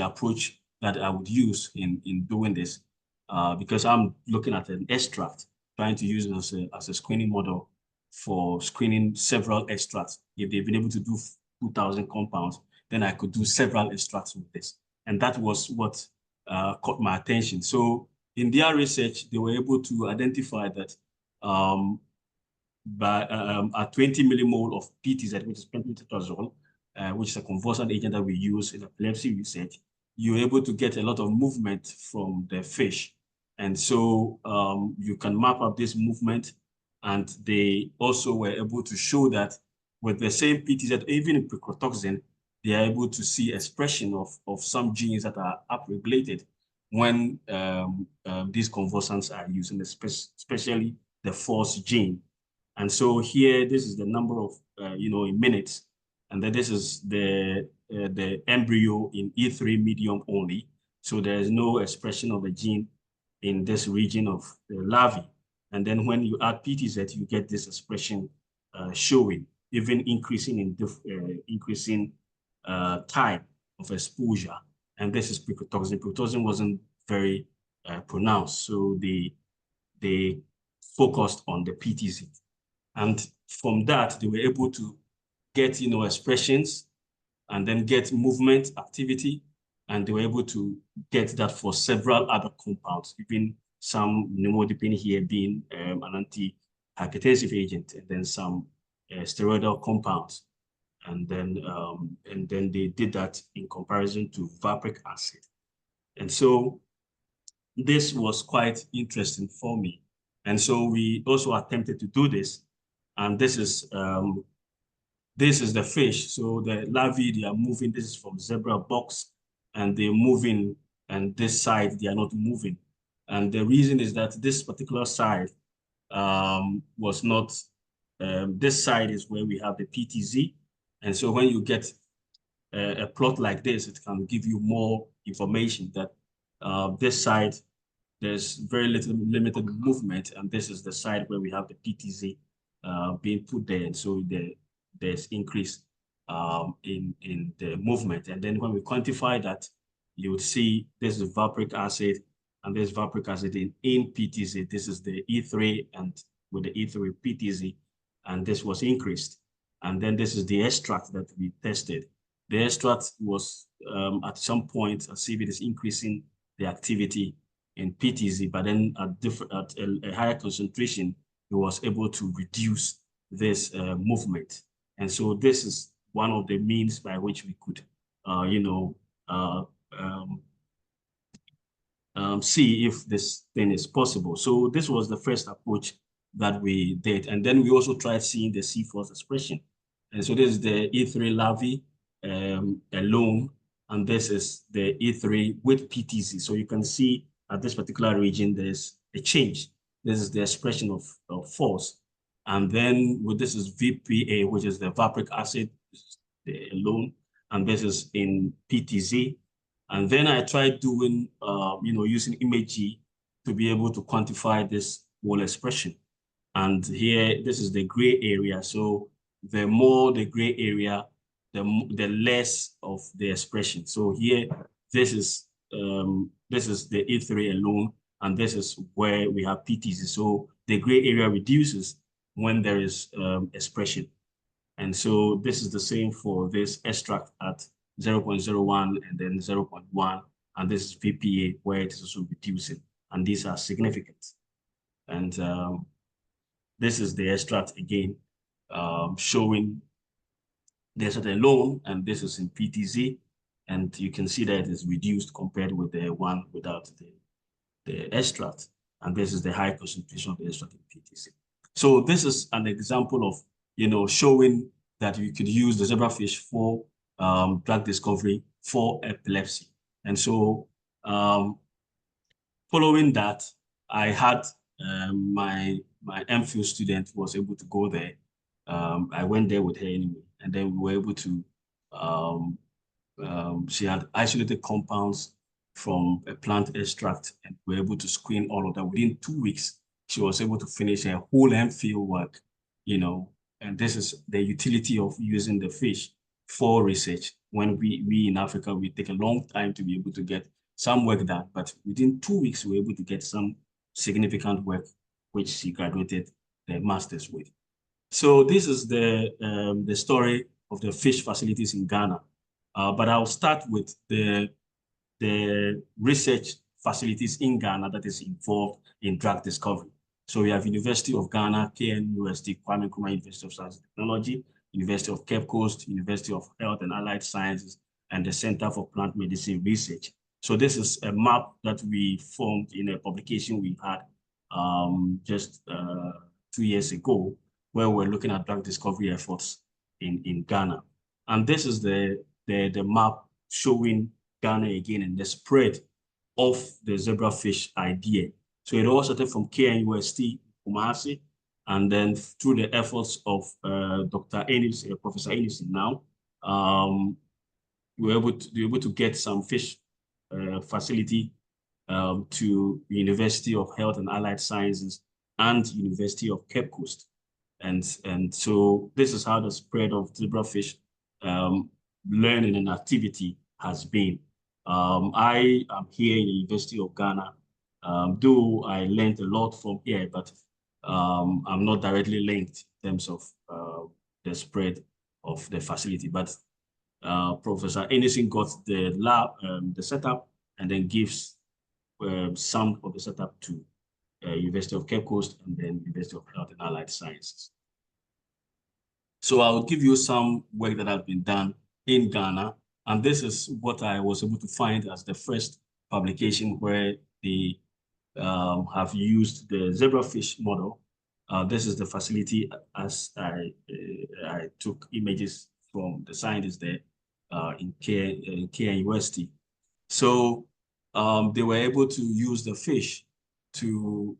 approach that I would use in doing this, because I'm looking at an extract, trying to use it as a screening model for screening several extracts. If they've been able to do 2,000 compounds, then I could do several extracts with this. And that was what caught my attention. So in their research, they were able to identify that at 20 millimole of PTZ, which is pentatetrazole, which is a convulsant agent that we use in epilepsy research, you're able to get a lot of movement from the fish. And so you can map up this movement, and they also were able to show that with the same PTZ, even in precrotoxin, they are able to see expression of some genes that are upregulated when these convulsants are used, especially the force gene. And so here, this is the number of, in minutes. And then this is the embryo in E3 medium only. So there is no expression of the gene in this region of the larvae. And then when you add PTZ, you get this expression showing, even increasing in increasing type of exposure. And this is precrotoxin. Precrotoxin wasn't very pronounced, so they focused on the PTZ. And from that, they were able to get, expressions, and then get movement activity, and they were able to get that for several other compounds, even some nimodipine here being an antihypertensive agent, and then some steroidal compounds. And then they did that in comparison to valproic acid. And so this was quite interesting for me. And so we also attempted to do this. And this is the fish. So the larvae, they are moving. This is from zebra box, and they're moving, and this side, they are not moving. And the reason is that this particular side was not, this side is where we have the PTZ. And so when you get a plot like this, it can give you more information that this side, there's very limited movement, and this is the side where we have the PTZ being put there, and so there's increase in the movement. And then when we quantify that, you would see this is valproic acid, and there's valproic acid in PTZ. This is the E3, and with the E3 PTZ, and this was increased. And then this is the extract that we tested. The extract was at some point, CB is increasing the activity in PTZ, but then at a higher concentration, it was able to reduce this movement. And so this is one of the means by which we could, see if this thing is possible. So this was the first approach that we did. And then we also tried seeing the C-force expression. And so this is the E3 larvae alone, and this is the E3 with PTZ. So you can see at this particular region, there's a change. This is the expression of force. And then with this is VPA, which is the valproic acid alone, and this is in PTZ. And then I tried doing, using imaging to be able to quantify this whole expression. And here, this is the gray area. So the more the gray area, the less of the expression. So here, this is the E3 alone, and this is where we have PTZ. So the gray area reduces when there is expression. And so this is the same for this extract at 0.01 and then 0.1, and this is VPA where it is also reducing, and these are significant. And this is the extract again, showing this at alone, and this is in PTZ, and you can see that it is reduced compared with the one without the extract, and this is the high concentration of the extract in PTZ. So this is an example of, showing that you could use the zebrafish for drug discovery for epilepsy. And so following that, I had my MPhil student was able to go there. I went there with her anyway, and then we were able to, she had isolated compounds from a plant extract, and we were able to screen all of that. Within 2 weeks, she was able to finish her whole MPhil work, and this is the utility of using the fish for research. When we in Africa, we take a long time to be able to get some work done, but within 2 weeks, we were able to get some significant work, which she graduated the master's with. So this is the story of the fish facilities in Ghana. But I'll start with the research facilities in Ghana that is involved in drug discovery. So we have University of Ghana, KNUST, Kwame Nkrumah University of Science and Technology, University of Cape Coast, University of Health and Allied Sciences, and the Center for Plant Medicine Research. So this is a map that we formed in a publication we had just 2 years ago, where we're looking at drug discovery efforts in Ghana. And this is the map showing Ghana again and the spread of the zebrafish idea. So it all started from KNUST, Kumasi, and then through the efforts of Dr. Ennis, Professor Ennis now, we were able to get some fish facility to the University of Health and Allied Sciences and University of Cape Coast. And so this is how the spread of zebrafish learning and activity has been. I am here in the University of Ghana, though I learned a lot from here, but I'm not directly linked in terms of the spread of the facility. But Professor Anderson got the lab, the setup, and then gives some of the setup to University of Cape Coast and then University of Health and Allied Sciences. So I'll give you some work that has been done in Ghana, and this is what I was able to find as the first publication where they have used the zebrafish model. This is the facility as I took images from the scientists there in KNUST. So they were able to use the fish to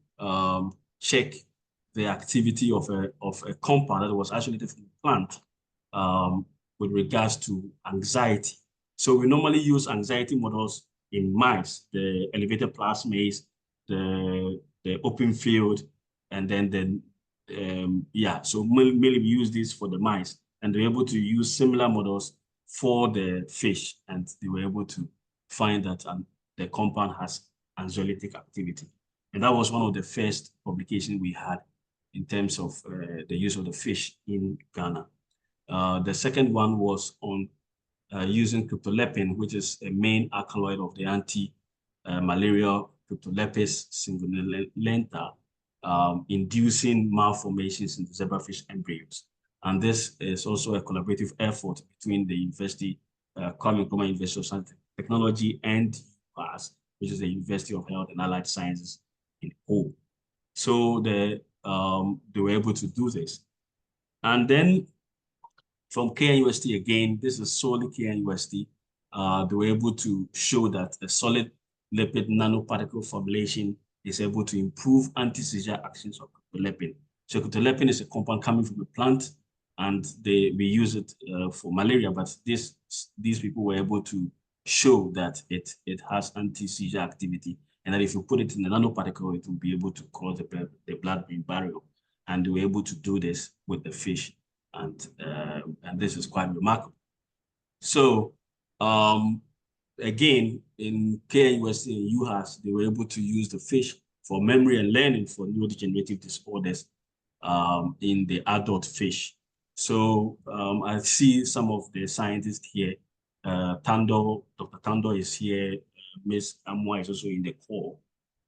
check the activity of a compound that was isolated from the plant with regards to anxiety. So we normally use anxiety models in mice, the elevated plasmase, the open field, and then so mainly we use this for the mice, and they were able to use similar models for the fish, and they were able to find that the compound has anxiolytic activity. And that was one of the first publications we had in terms of the use of the fish in Ghana. The second one was on using cryptolepin, which is a main alkaloid of the anti-malarial Cryptolepis sanguinolenta, inducing malformations in the zebrafish embryos. And this is also a collaborative effort between the University, KwaZulu-Natal University of Science and Technology, and UKAS, which is the University of Health and Allied Sciences in Ho. So they were able to do this. And then from KNUST again, this is solely KNUST, they were able to show that a solid lipid nanoparticle formulation is able to improve anti-seizure actions of cryptolepin. So cryptolepin is a compound coming from a plant, and we use it for malaria, but these people were able to show that it has anti-seizure activity, and that if you put it in a nanoparticle, it will be able to cross the blood-brain barrier. And they were able to do this with the fish, and this is quite remarkable. So again, in KNUST and UHAS, they were able to use the fish for memory and learning for neurodegenerative disorders in the adult fish. So I see some of the scientists here. Dr. Tando is here. Ms. Amwa is also in the call.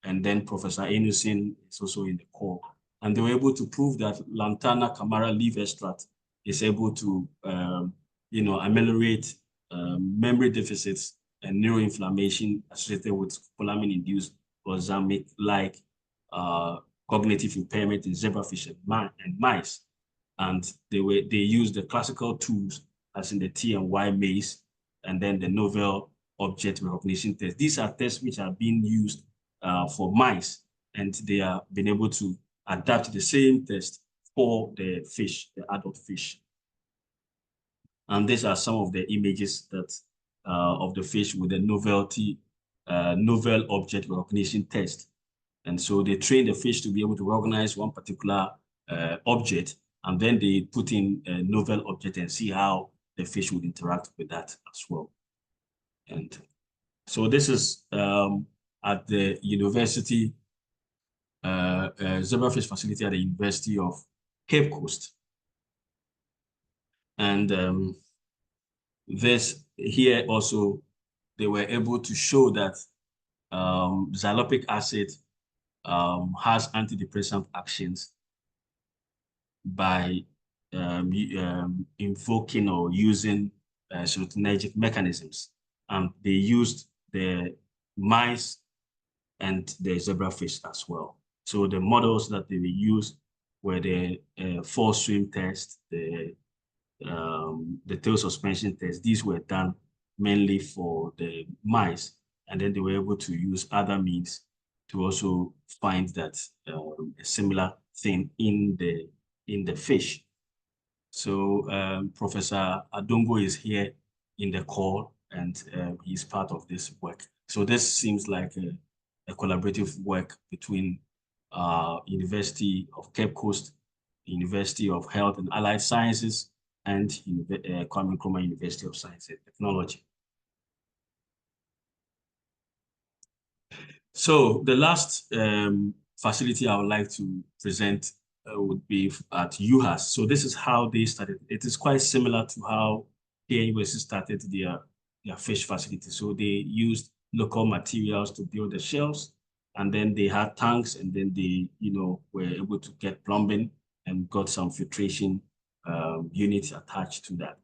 And then Professor Enusin is also in the call. And they were able to prove that Lantana Camara leaf extract is able to, ameliorate memory deficits and neuroinflammation associated with scopolamine-induced Alzheimer-like cognitive impairment in zebrafish and mice. And they used the classical tools, as in the T and Y maze, and then the novel object recognition test. These are tests which are being used for mice, and they are being able to adapt the same test for the fish, the adult fish. And these are some of the images that of the fish with the novel object recognition test. And so they train the fish to be able to recognize one particular object, and then they put in a novel object and see how the fish would interact with that as well. And so this is at the university, zebrafish facility at the University of Cape Coast. And this here also, they were able to show that xylopic acid has antidepressant actions by invoking or using serotonergic mechanisms. And they used the mice and the zebrafish as well. So the models that they used were the force swim test, the tail suspension test. These were done mainly for the mice, and then they were able to use other means to also find that a similar thing in the fish. So Professor Adongo is here in the call, and he's part of this work. So this seems like a collaborative work between University of Cape Coast, University of Health and Allied Sciences, and Kwame Nkrumah University of Science and Technology. So the last facility I would like to present would be at UHAS. So this is how they started. It is quite similar to how KNUST started their fish facility. So they used local materials to build the shells, and then they had tanks, and then they, were able to get plumbing and got some filtration units attached to that.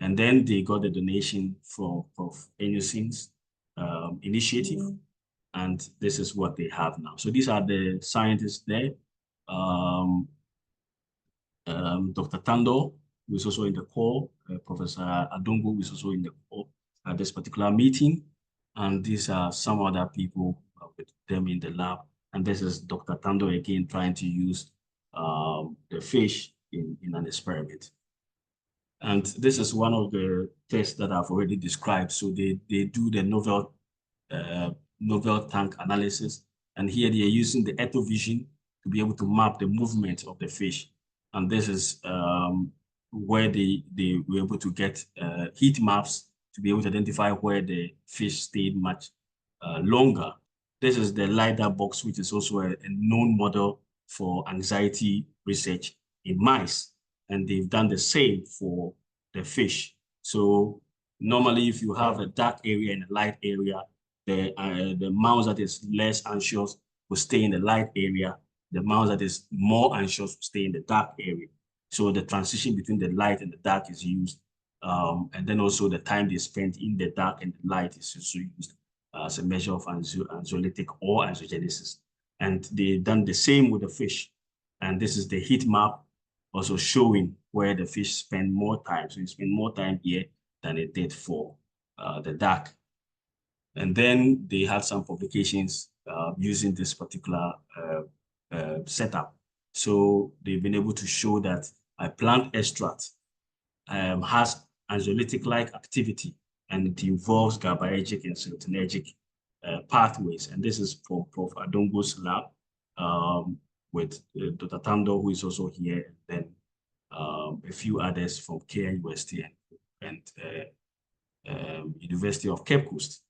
And then they got the donation from Prof. Enusin's initiative. And this is what they have now. So these are the scientists there. Dr. Tando, who is also in the call, Professor Adongo, who is also in the call at this particular meeting. And these are some other people with them in the lab. And this is Dr. Tando again trying to use the fish in an experiment. And this is one of the tests that I've already described. So they do the novel tank analysis. And here they are using the Ethovision to be able to map the movement of the fish. And this is where they were able to get heat maps to be able to identify where the fish stayed much longer. This is the LiDAR box, which is also a known model for anxiety research in mice. And they've done the same for the fish. So normally, if you have a dark area and a light area, the mouse that is less anxious will stay in the light area. The mouse that is more anxious will stay in the dark area. So the transition between the light and the dark is used. And then also the time they spend in the dark and the light is also used as a measure of anxiolytic or angiogenesis. And they've done the same with the fish. And this is the heat map also showing where the fish spend more time. So you spend more time here than it did for the dark. And then they had some publications using this particular setup. So they've been able to show that a plant extract has anxiolytic-like activity, and it involves GABAergic and serotonergic pathways. And this is from Prof. Adongo's lab with Dr. Tamdo, who is also here, and then a few others from KNUST and University of Cape Coast.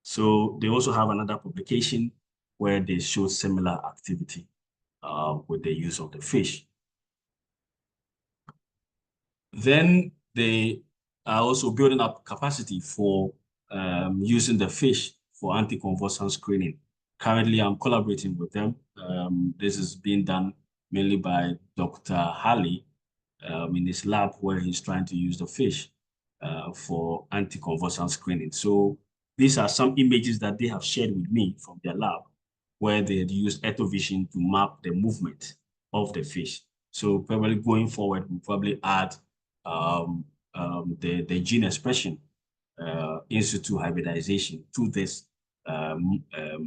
So they also have another publication where they show similar activity with the use of the fish. Then they are also building up capacity for using the fish for anti-convulsant screening. Currently, I'm collaborating with them. This is being done mainly by Dr. Halley in his lab, where he's trying to use the fish for anti-convulsant screening. So these are some images that they have shared with me from their lab, where they had used ectovision to map the movement of the fish. So probably going forward, we'll probably add the gene expression in situ hybridization to this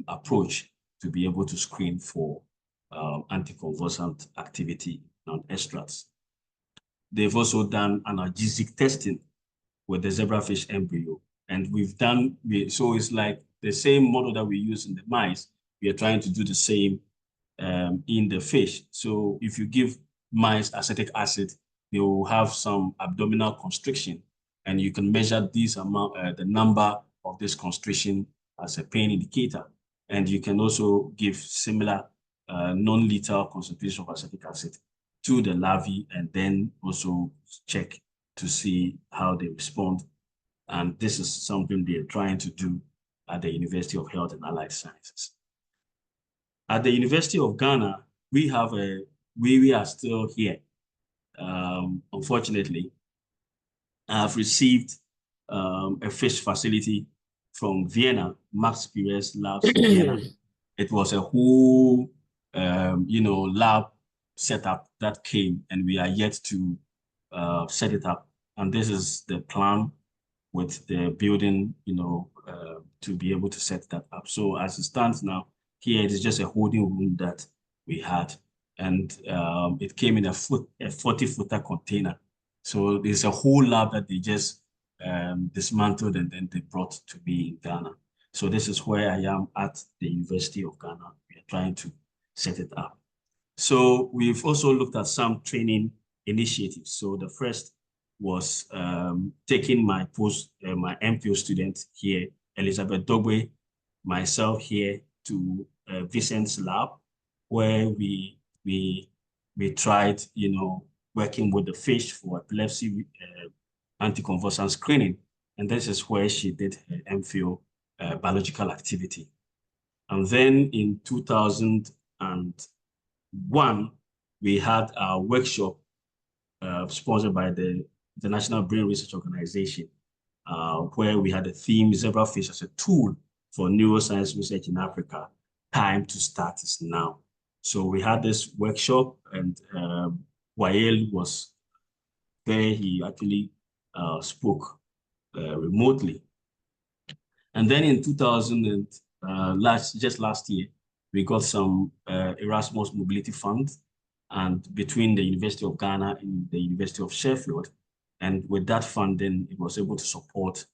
approach to be able to screen for anticonvulsant activity on extracts. They've also done analgesic testing with the zebrafish embryo. And we've done, so it's like the same model that we use in the mice, we are trying to do the same in the fish. So if you give mice acetic acid, they will have some abdominal constriction, and you can measure this amount, the number of this constriction as a pain indicator. And you can also give similar non-lethal concentration of acetic acid to the larvae, and then also check to see how they respond. And this is something they're trying to do at the University of Health and Allied Sciences. At the University of Ghana, we are still here. Unfortunately, I've received a fish facility from Vienna, Max Pires Labs in Vienna. It was a whole, lab setup that came, and we are yet to set it up. And this is the plan with the building, to be able to set that up. So as it stands now, here it is just a holding room that we had, and it came in a 40-footer container. So there's a whole lab that they just dismantled and then they brought to me in Ghana. So this is where I am at the University of Ghana. We are trying to set it up. So we've also looked at some training initiatives. So the first was taking my my MPhil student here, Elizabeth Dogbe, myself here to Vincent's lab, where we tried, working with the fish for epilepsy anticonvulsant screening. And this is where she did her MPhil biological activity. And then in 2001, we had a workshop sponsored by the International Brain Research Organization, where we had a theme, Zebrafish as a tool for neuroscience research in Africa. Time to start is now. So we had this workshop, and Wael was there. He actually spoke remotely. And then in 2000, just last year, we got some Erasmus Mobility Fund, and between the University of Ghana and the University of Sheffield. And with that funding, it was able to support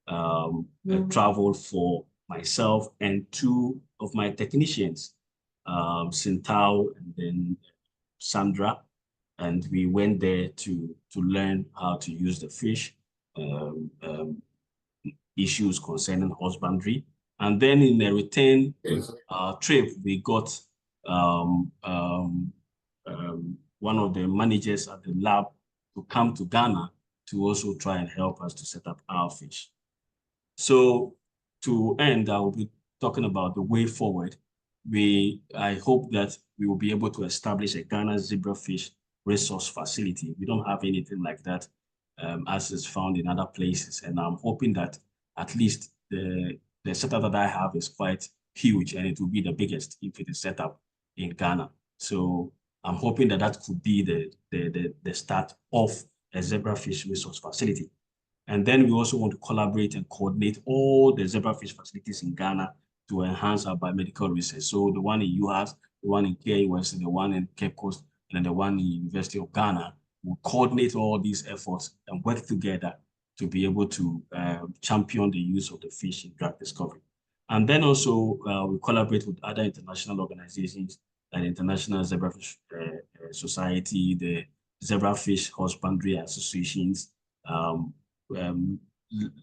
travel for myself and two of my technicians Sintao, and then Sandra, and we went there to learn how to use the fish, issues concerning husbandry. And then in a return trip, we got one of the managers at the lab to come to Ghana to also try and help us to set up our fish. So to end, I will be talking about the way forward. I hope that we will be able to establish a Ghana zebrafish resource facility. We don't have anything like that as is found in other places. And I'm hoping that at least the setup that I have is quite huge, and it will be the biggest if it is set up in Ghana. So I'm hoping that that could be the start of a zebrafish resource facility. And then we also want to collaborate and coordinate all the zebrafish facilities in Ghana to enhance our biomedical research. So the one in UHAS, the one in KWS, the one in Cape Coast, and then the one in University of Ghana will coordinate all these efforts and work together to be able to champion the use of the fish in drug discovery. And then also we collaborate with other international organizations like the International Zebrafish Society, the Zebrafish Husbandry Associations.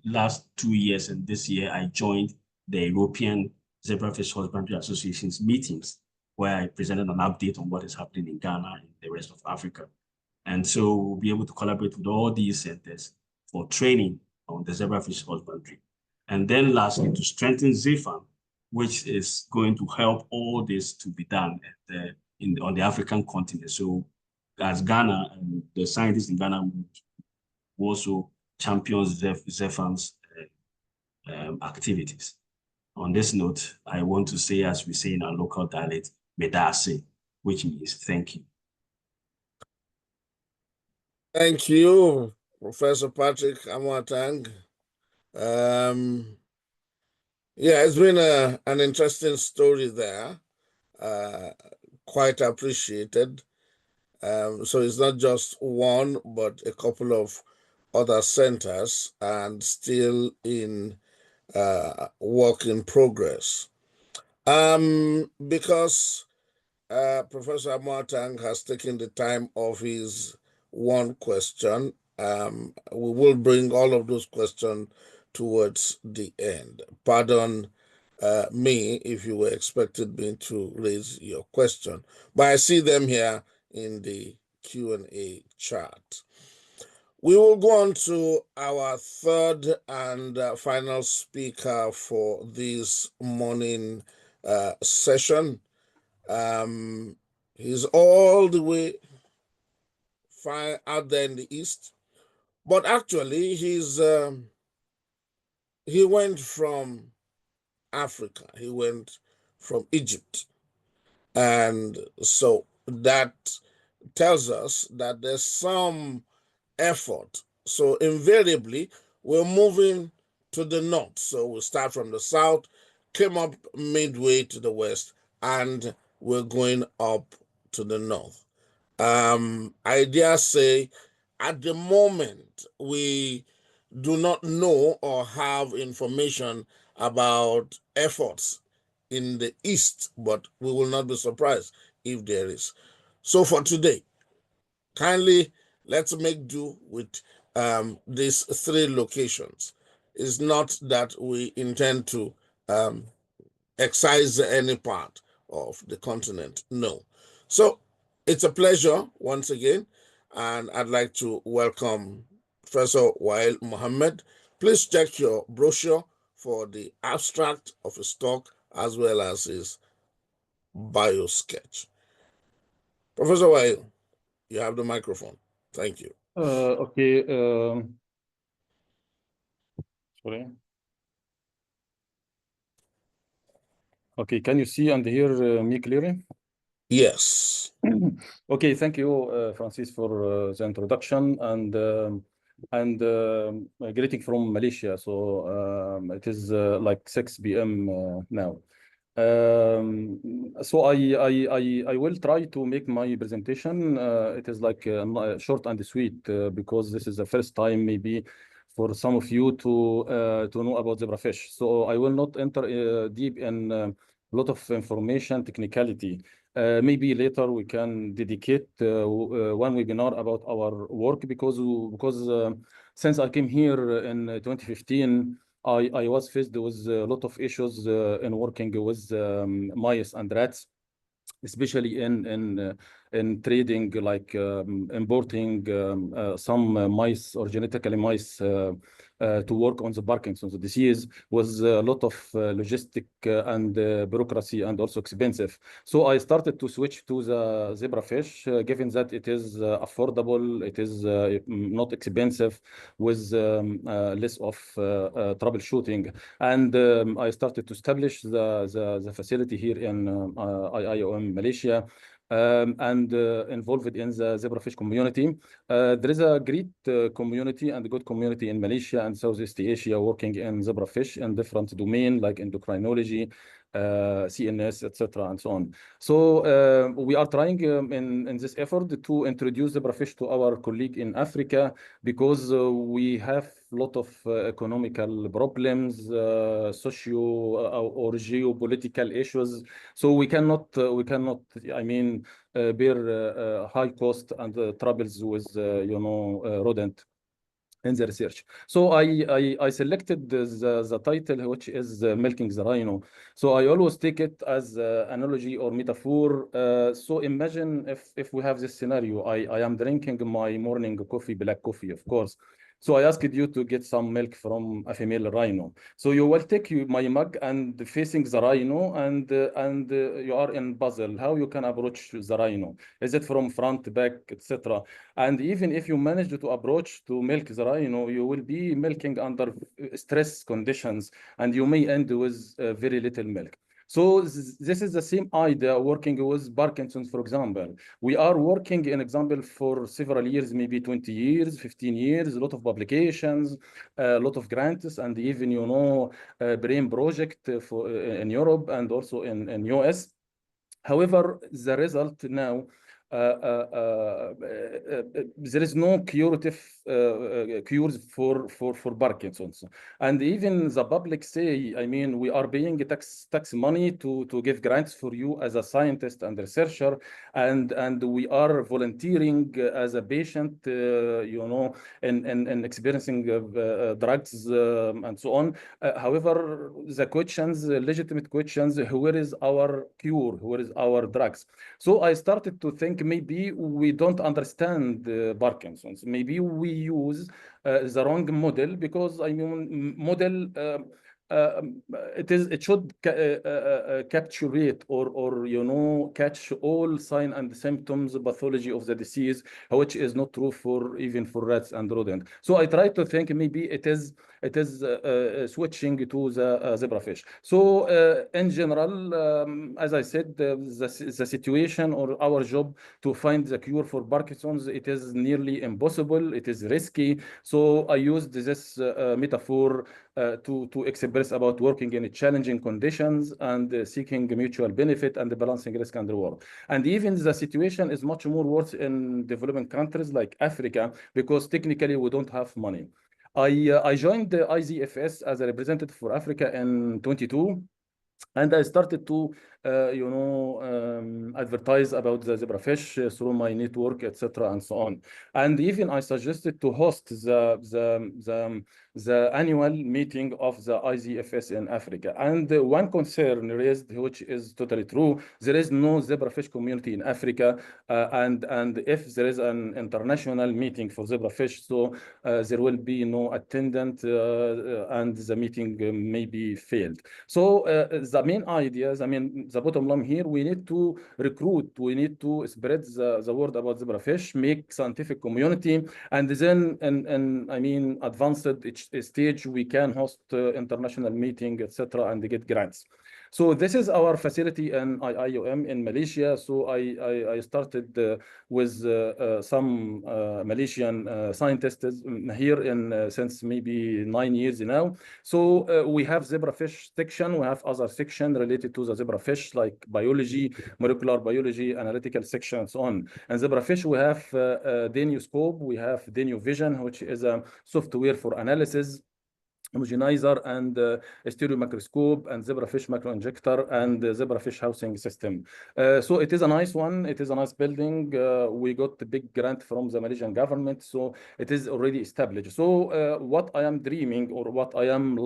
Last 2 years and this year, I joined the European Zebrafish Husbandry Association's meetings, where I presented an update on what is happening in Ghana and the rest of Africa. And so we'll be able to collaborate with all these centers for training on the zebrafish husbandry. And then lastly, to strengthen ZeFAN, which is going to help all this to be done on the African continent. So as Ghana, and the scientists in Ghana will also champion ZeFAN's activities. On this note, I want to say, as we say in our local dialect, Medase, which means thank you. Thank you, Professor Patrick Amoateng. Yeah, it's been an interesting story there, quite appreciated. So it's not just one, but a couple of other centers and still in work in progress. Because Professor Amoateng has taken the time of his one question, we will bring all of those questions towards the end. Pardon me if you were expecting me to raise your question, but I see them here in the Q&A chat. We will go on to our third and final speaker for this morning session. He's all the way far out there in the east, but actually he went from Africa. He went from Egypt, and so that tells us that there's some effort. So invariably, we're moving to the north. So we start from the south, came up midway to the west, and we're going up to the north. I dare say, at the moment, we do not know or have information about efforts in the east, but we will not be surprised if there is. So for today, kindly let's make do with these three locations. It's not that we intend to excise any part of the continent, no. So it's a pleasure once again, and I'd like to welcome Professor Wael Mohammed. Please check your brochure for the abstract of his talk as well as his bio sketch. Professor Wael, you have the microphone. Thank you. Okay. Sorry. Okay, can you see and hear me clearly? Yes. Okay, thank you, Francis, for the introduction and greeting from Malaysia. So it is like 6 p.m. now. So I will try to make my presentation. It is like short and sweet because this is the first time maybe for some of you to know about zebrafish. So I will not enter deep in lot of information, technicality. Maybe later we can dedicate one webinar about our work because since I came here in 2015, I was faced with a lot of issues in working with mice and rats, especially in trading, like importing some mice or genetically mice to work on the Parkinson's disease was a lot of logistic and bureaucracy and also expensive. So I started to switch to the zebrafish, given that it is affordable, it is not expensive, with less of troubleshooting. And I started to establish the facility here in IIOM Malaysia. And involved in the zebrafish community. There is a great community and a good community in Malaysia and Southeast Asia working in zebrafish in different domains like endocrinology, CNS, etc., and so on. So we are trying in this effort to introduce zebrafish to our colleague in Africa, because we have a lot of economical problems, socio or geopolitical issues. So we cannot, I mean, bear high cost and troubles with, rodent in the research. So I selected the title, which is Milking the Rhino. So I always take it as analogy or metaphor. So imagine if we have this scenario, I am drinking my morning coffee, black coffee, of course. So I asked you to get some milk from a female rhino. So you will take my mug and facing the rhino, and you are in puzzle how you can approach the rhino. Is it from front, back, etc.? And even if you manage to approach to milk the rhino, you will be milking under stress conditions, and you may end with very little milk. So this is the same idea working with Parkinson's, for example. We are working, in example, for several years, maybe 20 years, 15 years, a lot of publications, a lot of grants, and even, brain project for in Europe and also in US. However, the result now, there is no curative cures for Parkinson's, and even the public say, I mean, we are paying tax money to give grants for you as a scientist and researcher, and we are volunteering as a patient, in experiencing drugs and so on. However, the questions, legitimate questions, where is our cure? Where is our drugs? So I started to think maybe we don't understand Parkinson's. Maybe we use the wrong model, because I mean, model it should capturate or catch all sign and symptoms, pathology of the disease, which is not true even for rats and rodent. So I try to think maybe it is switching to the zebrafish. So in general, as I said, the situation or our job to find the cure for Parkinson's, it is nearly impossible. It is risky. So I used this metaphor to express about working in challenging conditions and seeking mutual benefit and balancing risk and reward. And even the situation is much more worse in developing countries like Africa, because technically we don't have money. I joined the IZFS as a representative for Africa in 22. And I started to, advertise about the zebrafish through my network, etc., and so on. And even I suggested to host the annual meeting of the IZFS in Africa. And one concern raised, which is totally true, there is no zebrafish community in Africa, and if there is an international meeting for zebrafish, so there will be no attendant, and the meeting may be failed. So the main ideas, I mean, the bottom line here, we need to recruit, we need to spread the word about zebrafish, make scientific community, and then, I mean, advanced stage, we can host international meeting, etc., and get grants. So this is our facility in IIOM in Malaysia. So I started with some Malaysian scientists here since maybe 9 years now. So we have zebrafish section, we have other section related to the zebrafish, like biology, molecular biology, analytical section, and so on. And zebrafish, we have Denioscope, we have Denio Vision, which is a software for analysis. homogenizer and a stereo microscope and Zebrafish macro injector and Zebrafish housing system. So it is a nice one. It is a nice building. We got the big grant from the Malaysian government, so it is already established. So what I am dreaming, or what I am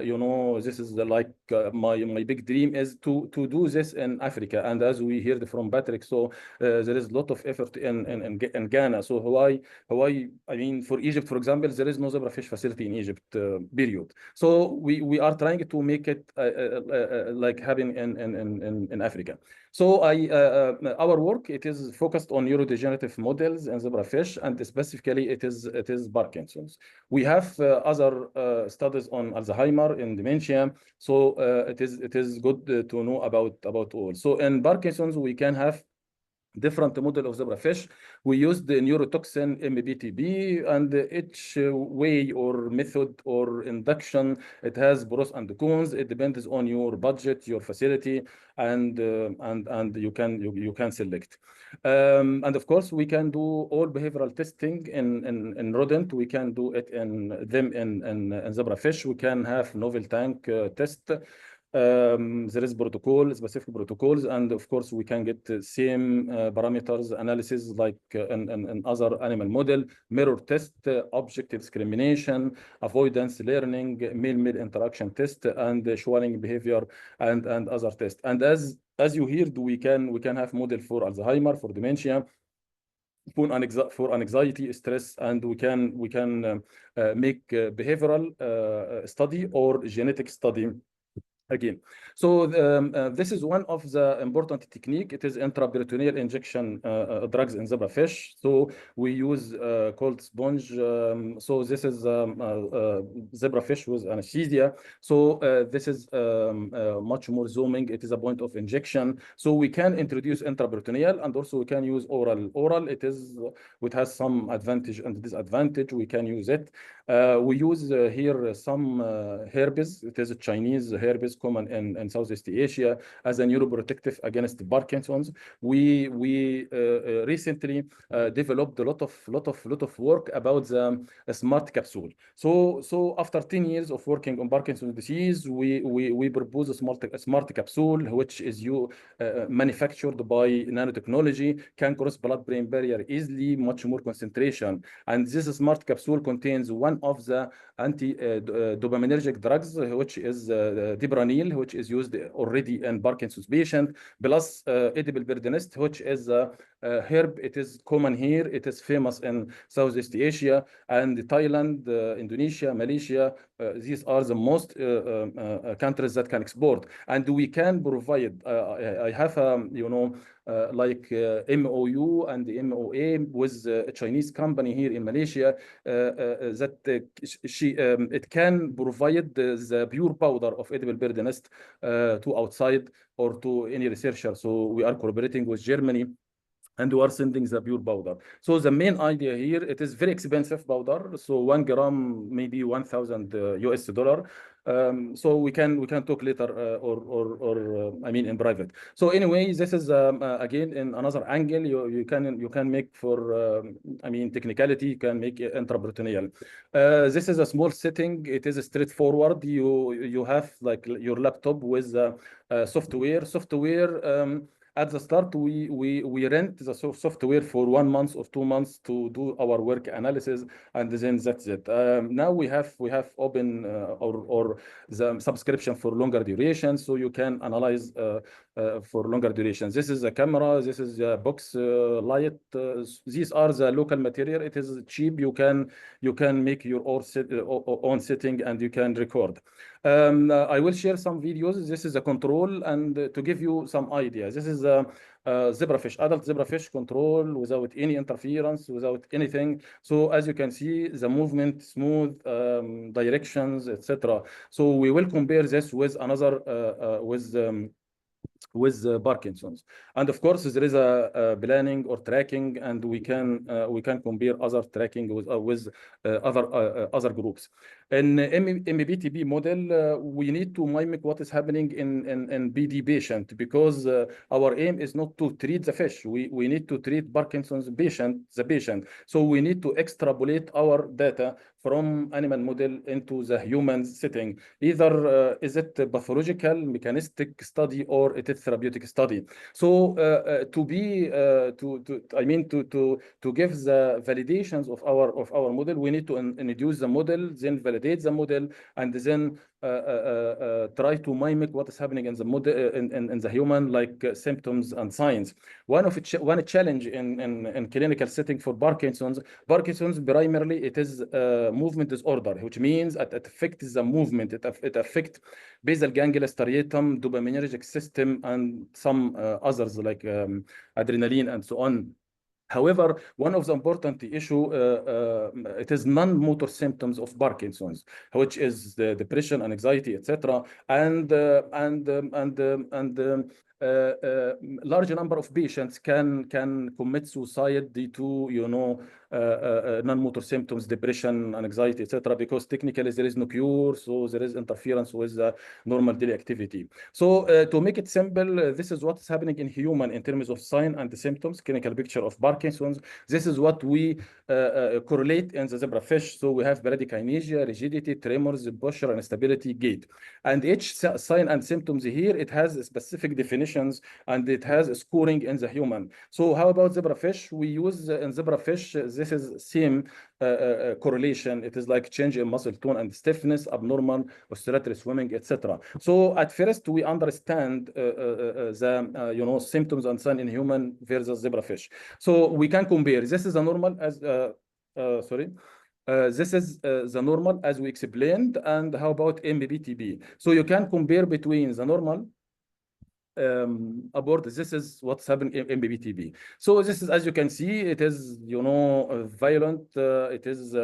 you know, this is like my big dream is to do this in Africa. And as we heard from Patrick, so there is a lot of effort in Ghana. So Hawaii, I mean, for Egypt, for example, there is no Zebrafish facility in Egypt, period. So we are trying to make it like happen in Africa. So our work, it is focused on neurodegenerative models in Zebrafish, and specifically it is Parkinson's. We have other studies on Alzheimer and dementia. So it is good to know about all. So in Parkinson's, we can have different model of Zebrafish. We use the neurotoxin MBTB, and each way or method or induction, it has pros and cons. It depends on your budget, your facility, and you can select. And of course, we can do all behavioral testing in rodent. We can do it in Zebrafish. We can have novel tank test. There is specific protocols, and of course we can get the same parameters analysis like in other animal model, mirror test, object discrimination, avoidance learning, male-male interaction test, and Schwanning behavior, and other tests. And as you heard, we can have model for Alzheimer, for dementia, for anxiety, stress, and we can make behavioral study or genetic study again. So this is one of the important technique. It is intraperitoneal injection drugs in Zebrafish. So we use cold sponge. So this is Zebrafish with anesthesia. So this is much more zooming. It is a point of injection. So we can introduce intraperitoneal, and also we can use oral. Oral, it has some advantage and disadvantage. We can use it. We use here some herpes. It is a Chinese herpes common in Southeast Asia as a neuroprotective against Parkinson's. We recently developed a lot of work about the smart capsule. So after 10 years of working on Parkinson's disease, we propose a smart capsule which is manufactured by nanotechnology, can cross blood-brain barrier easily, much more concentration. And this smart capsule contains one of the anti-dopaminergic drugs, which is Dipranil, which is used already in Parkinson's patient, plus edible birdnest, which is a herb. It is common here. It is famous in Southeast Asia and Thailand, Indonesia, Malaysia. These are the most countries that can export, and we can provide. I have like MOU and MOA with a Chinese company here in Malaysia that it can provide the pure powder of edible bird nest to outside or to any researcher. So we are collaborating with Germany, and we are sending the pure powder. So the main idea here, it is very expensive powder. So 1 gram, maybe $1,000 US. So we can talk later or I mean in private. So anyway, this is again in another angle. You can make for I mean technicality. You can make intraperitoneal. This is a small setting. It is straightforward. You have like your laptop with software. At the start, we rent the software for 1 month or 2 months to do our work analysis, and then that's it. Now we have open or the subscription for longer duration, so you can analyze for longer duration. This is a camera. This is a box light. These are the local material. It is cheap. You can make your own setting, and you can record. I will share some videos. This is a control, and to give you some ideas, this is a zebrafish, adult zebrafish control without any interference, without anything. So as you can see, the movement smooth, directions, etc. So we will compare this with another with Parkinson's, and of course there is a planning or tracking, and we can compare other tracking with other groups. In MBTB model, we need to mimic what is happening in BD patient, because our aim is not to treat the fish. We need to treat Parkinson's the patient. So we need to extrapolate our data from animal model into the human setting. Either is it a pathological, mechanistic study, or it is therapeutic study. So to give the validations of our model, we need to introduce the model, then validate the model, and then try to mimic what is happening in the model in the human, like symptoms and signs. One challenge in clinical setting for Parkinson's primarily it is movement disorder, which means it affects the movement. It affects basal ganglia, striatum, dopaminergic system, and some others like adrenaline and so on. However, one of the important issue, it is non-motor symptoms of Parkinson's, which is the depression and anxiety, etc. And large number of patients can commit suicide due to non-motor symptoms, depression, anxiety, etc. Because technically there is no cure, so there is interference with the normal daily activity. So to make it simple, this is what is happening in human in terms of sign and the symptoms, clinical picture of Parkinson's. This is what we correlate in the zebrafish. So we have bradykinesia, rigidity, tremors, posture, and stability, gait. And each sign and symptoms here, it has specific definitions and it has a scoring in the human. So how about zebrafish? We use in zebrafish, this is same correlation. It is like change in muscle tone and stiffness, abnormal oscillatory swimming, etc. So at first we understand the symptoms and sign in human versus zebrafish. So we can compare. This is a normal as this is the normal as we explained. And how about MBTB? So you can compare between the normal abort. This is what's happening in MBTB. So this is, as you can see, it is violent. It is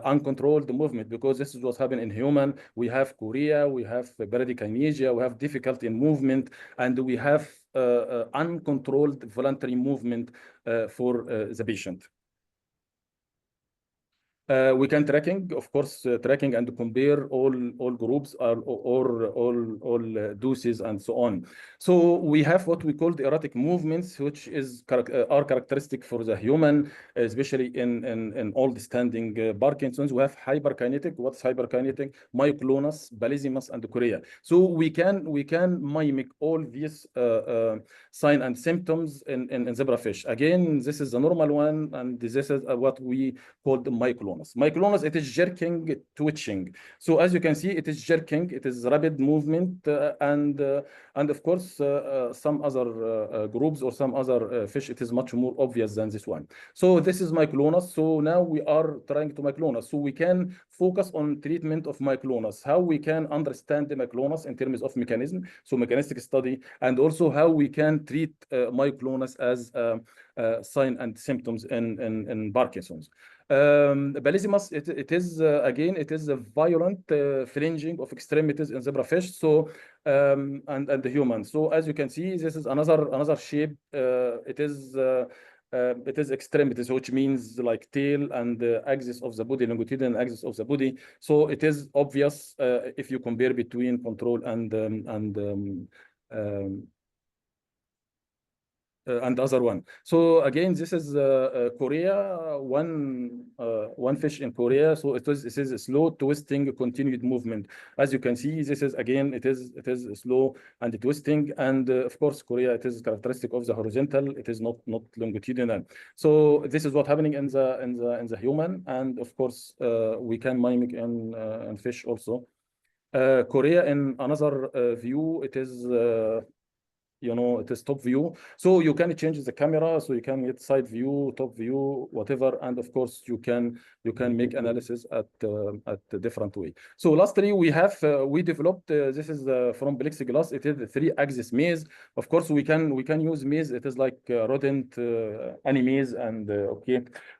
uncontrolled movement, because this is what's happening in human. We have chorea, we have bradykinesia, we have difficulty in movement, and we have uncontrolled voluntary movement for the patient. We can tracking, of course, tracking and compare all groups or all doses and so on. So we have what we call the erratic movements, which are characteristic for the human, especially in all the standing Parkinson's. We have hyperkinetic. What's hyperkinetic? Myoclonus, ballesimus, and chorea. So we can mimic all these sign and symptoms in zebrafish. Again, this is the normal one, and this is what we call the myoclonus. Myoclonus, it is jerking, twitching. So as you can see, it is jerking, it is rapid movement, and of course, some other groups or some other fish, it is much more obvious than this one. So this is myoclonus. So now we are trying to myoclonus. So we can focus on treatment of myoclonus, how we can understand the myoclonus in terms of mechanism, so mechanistic study, and also how we can treat myoclonus as sign and symptoms in Parkinson's. Ballesimus, it is again, it is a violent flinging of extremities in zebrafish. So and the human. So as you can see, this is another shape. It is extremities, which means like tail and axis of the body, longitudinal axis of the body. So it is obvious if you compare between control and other one. So again, this is chorea, one fish in chorea. So it is a slow twisting, continued movement. As you can see, this is again, it is slow and twisting, and of course, chorea, it is characteristic of the horizontal. It is not longitudinal. So this is what happening in the human, and of course, we can mimic in fish also. Chorea in another view, it is. It is top view. So you can change the camera, so you can get side view, top view, whatever. And of course, you can make analysis at a different way. So lastly, we developed, this is from plexiglass. It is a 3-axis maze. Of course, we can use maze. It is like rodent, any maze, and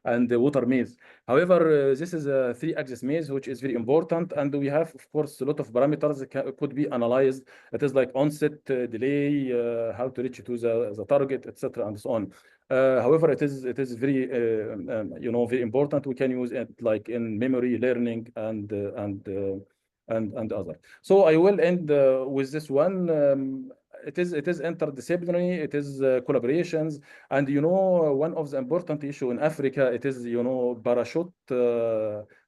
water maze. However, this is a 3-axis maze, which is very important. And we have, of course, a lot of parameters that could be analyzed. It is like onset, delay, how to reach to the target, etc., and so on. However, it is very very important. We can use it like in memory learning and other. So I will end with this one. It is interdisciplinary. It is collaborations, and one of the important issue in Africa, it is parachute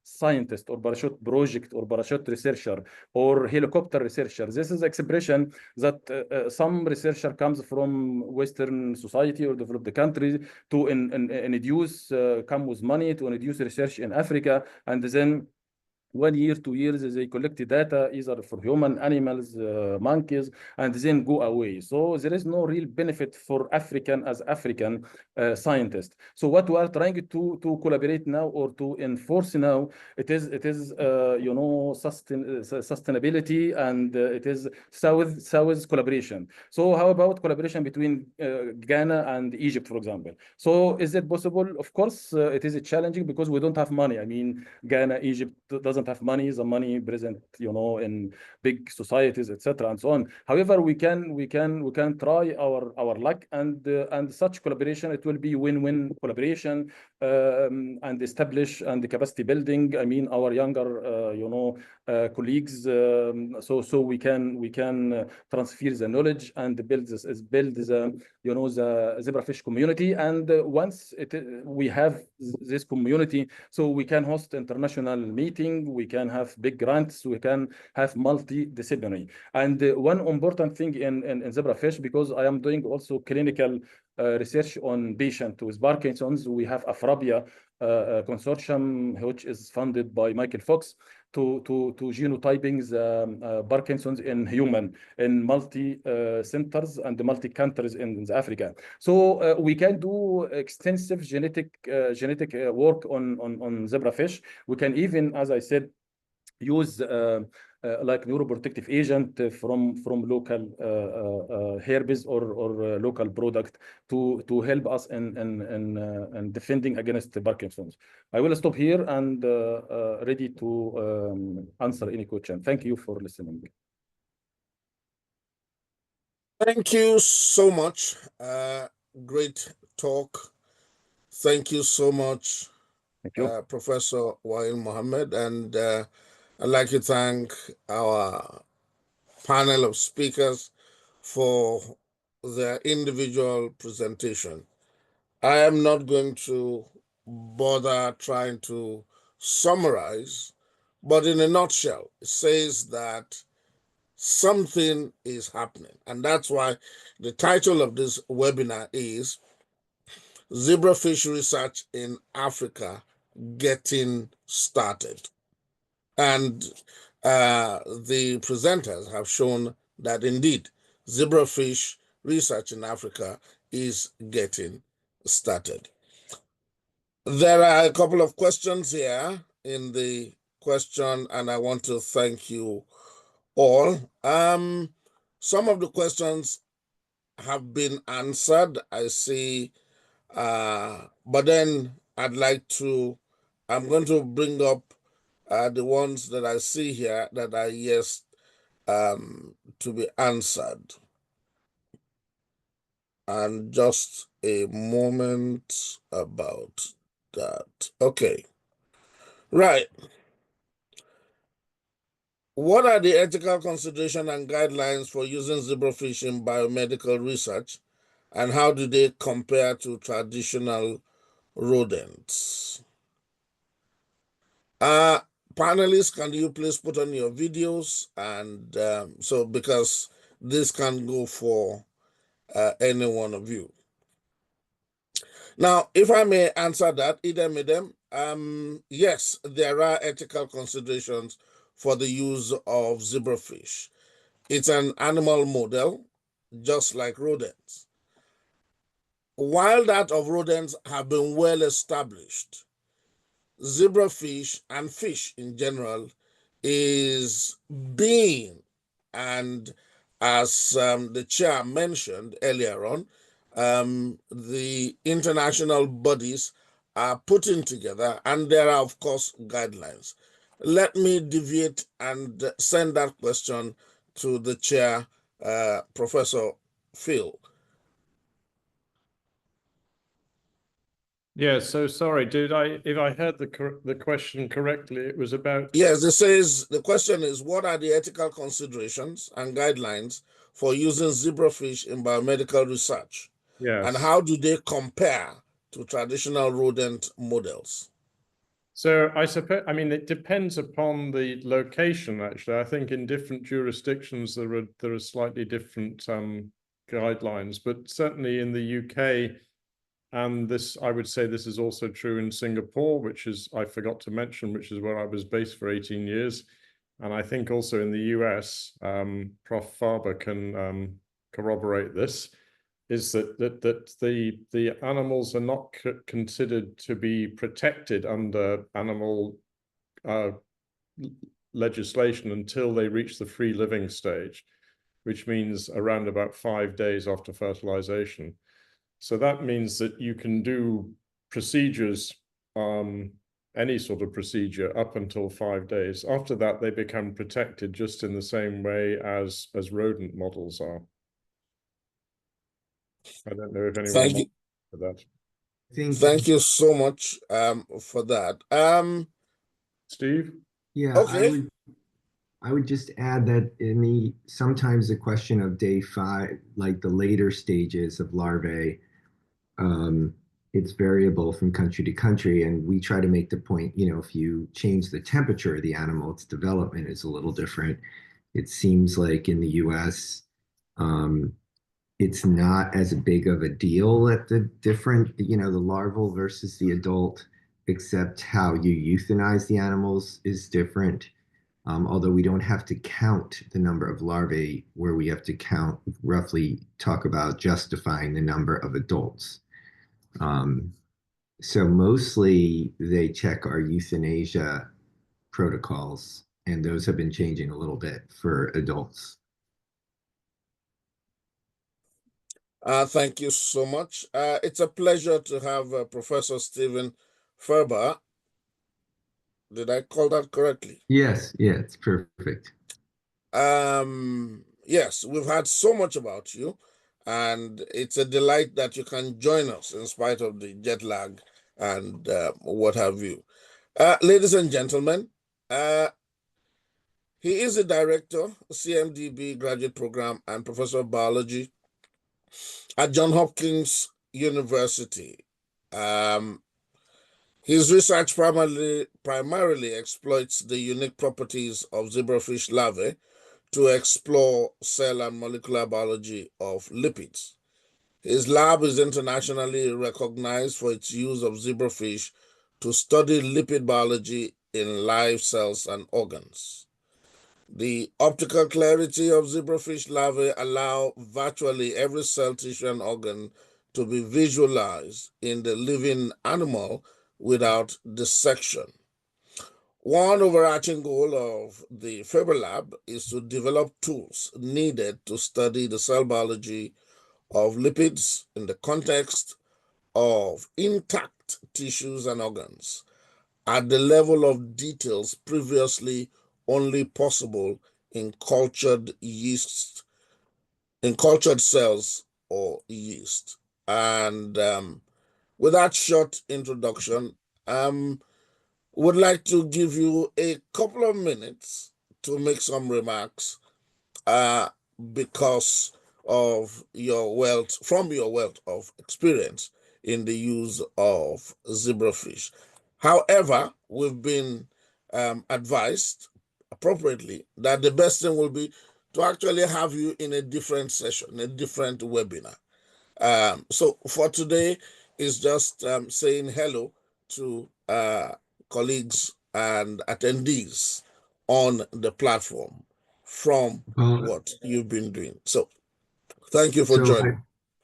scientist or parachute project or parachute researcher or helicopter researcher. This is expression that some researcher comes from Western society or developed countries to induce come with money to induce research in Africa, and then 1 year, 2 years, they collect data either for human, animals, monkeys, and then go away. So there is no real benefit for African as African scientists. So what we are trying to collaborate now or to enforce now, it is sustainability, and it is South collaboration. So how about collaboration between Ghana and Egypt, for example? So is it possible? Of course, it is challenging because we don't have money. I mean, Ghana, Egypt doesn't have money. The money present, in big societies, etc., and so on. However, we can try our luck, and such collaboration, it will be win-win collaboration, and establish and the capacity building. I mean, our younger colleagues, so we can transfer the knowledge and build the the zebrafish community. And once we have this community, so we can host international meeting, we can have big grants, we can have multidisciplinary. And one important thing in zebrafish, because I am doing also clinical research on patient with Parkinson's, we have Afrabia consortium, which is funded by Michael Fox, to genotyping the Parkinson's in human in multi centers and multi countries in Africa. So we can do extensive genetic work on zebrafish. We can even, as I said, use like neuroprotective agent from local herbs or local product to help us in defending against Parkinson's. I will stop here and ready to answer any question. Thank you for listening. Thank you so much. Great talk. Thank you so much, Thank you. Professor Wael Mohammed, and I'd like to thank our panel of speakers for their individual presentation. I am not going to bother trying to summarize, but in a nutshell, it says that something is happening. And that's why the title of this webinar is Zebrafish Research in Africa Getting Started. And the presenters have shown that indeed zebrafish research in Africa is getting started. There are a couple of questions here in the question, and I want to thank you all. Some of the questions have been answered, I see, but then I'm going to bring up the ones that I see here that are yes to be answered. And just a moment about that. Okay. Right. What are the ethical considerations and guidelines for using zebrafish in biomedical research, and how do they compare to traditional rodents? Panelists, can you please put on your videos? And so because this can go for any one of you. Now, if I may answer that, idem, yes, there are ethical considerations for the use of zebrafish. It's an animal model, just like rodents. While that of rodents have been well established, zebrafish and fish in general is being, and as the chair mentioned earlier on, the international bodies are putting together, and there are, of course, guidelines. Let me deviate and send that question to the chair, Professor Phil. Yeah, so sorry, if I heard the question correctly, it was about... Yes, it says, the question is, what are the ethical considerations and guidelines for using zebrafish in biomedical research? Yes. And how do they compare to traditional rodent models? So I suppose, I mean, it depends upon the location, actually. I think in different jurisdictions, there are slightly different guidelines, but certainly in the UK, and this, I would say this is also true in Singapore, which is, I forgot to mention, which is where I was based for 18 years. And I think also in the US, Prof. Faber can corroborate this, is that the animals are not considered to be protected under animal legislation until they reach the free living stage, which means around about 5 days after fertilization. So that means that you can do procedures, any sort of procedure, up until 5 days. After that, they become protected just in the same way as rodent models are. I don't know if anyone Thank you for that. Thank you so much for that. Steve? Yeah, okay. I would just add that sometimes the question of day 5, like the later stages of larvae, it's variable from country to country, and we try to make the point, if you change the temperature of the animal, its development is a little different. It seems like in the US, it's not as big of a deal at the different, the larval versus the adult, except how you euthanize the animals is different. Although we don't have to count the number of larvae, where we have to talk about justifying the number of adults. So mostly they check our euthanasia protocols, and those have been changing a little bit for adults. Thank you so much. It's a pleasure to have Professor Stephen Ferber. Did I call that correctly? Yes, yeah, it's perfect. Yes, we've heard so much about you, and it's a delight that you can join us in spite of the jet lag and what have you. Ladies and gentlemen, he is the director, CMDB graduate program, and professor of biology at Johns Hopkins University. His research primarily exploits the unique properties of zebrafish larvae to explore cell and molecular biology of lipids. His lab is internationally recognized for its use of zebrafish to study lipid biology in live cells and organs. The optical clarity of zebrafish larvae allow virtually every cell, tissue, and organ to be visualized in the living animal without dissection. One overarching goal of the Faber Lab is to develop tools needed to study the cell biology of lipids in the context of intact tissues and organs at the level of details previously only possible in cultured cells or yeast. And with that short introduction, would like to give you a couple of minutes to make some remarks because of your wealth of experience in the use of zebrafish. However, we've been advised appropriately that the best thing will be to actually have you in a different session, a different webinar. So for today is just saying hello to colleagues and attendees on the platform from what you've been doing. So thank you for joining.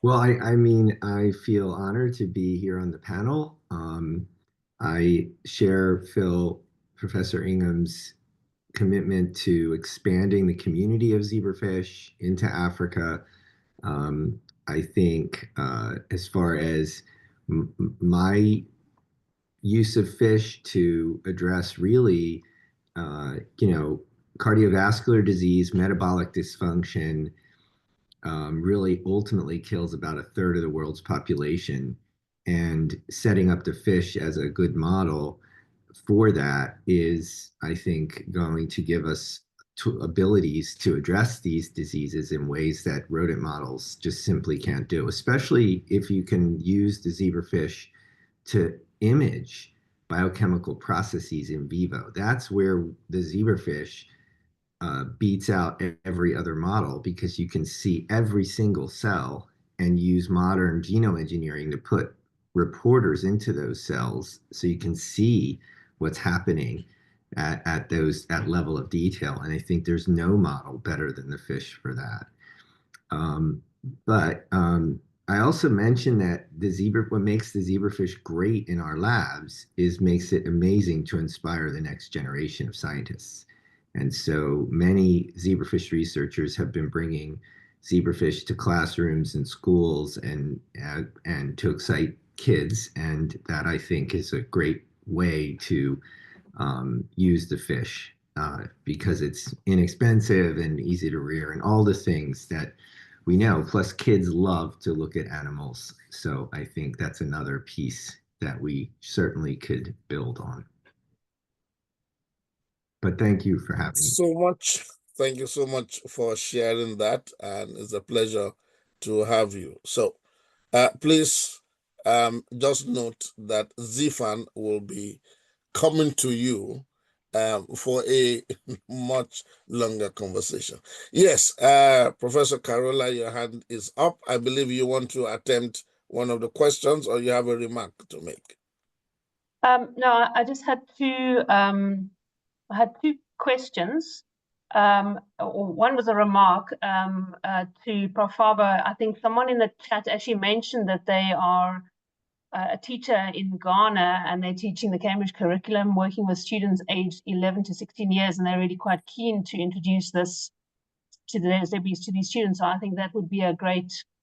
I mean, I feel honored to be here on the panel. I share Professor Ingham's commitment to expanding the community of zebrafish into Africa. I think as far as my use of fish to address really, cardiovascular disease, metabolic dysfunction, really ultimately kills about 1/3 of the world's population. And setting up the fish as a good model for that is, I think, going to give us abilities to address these diseases in ways that rodent models just simply can't do, especially if you can use the zebrafish to image biochemical processes in vivo. That's where the zebrafish beats out every other model, because you can see every single cell and use modern genome engineering to put reporters into those cells so you can see what's happening at that level of detail. And I think there's no model better than the fish for that. But I also mentioned that what makes the zebrafish great in our labs is makes it amazing to inspire the next generation of scientists. And so many zebrafish researchers have been bringing zebrafish to classrooms and schools and to excite kids. And that, I think, is a great way to use the fish because it's inexpensive and easy to rear and all the things that we know. Plus, kids love to look at animals. So I think that's another piece that we certainly could build on. But thank you for having me. So much. Thank you so much for sharing that, and it's a pleasure to have you. So please just note that ZeFAN will be coming to you for a much longer conversation. Yes, Professor Carola, your hand is up. I believe you want to attempt one of the questions, or you have a remark to make. No, I just had two. I had two questions. One was a remark to Prof. Faber. I think someone in the chat actually mentioned that they are a teacher in Ghana, and they're teaching the Cambridge curriculum, working with students aged 11 to 16 years, and they're really quite keen to introduce this to these students. So I think that would be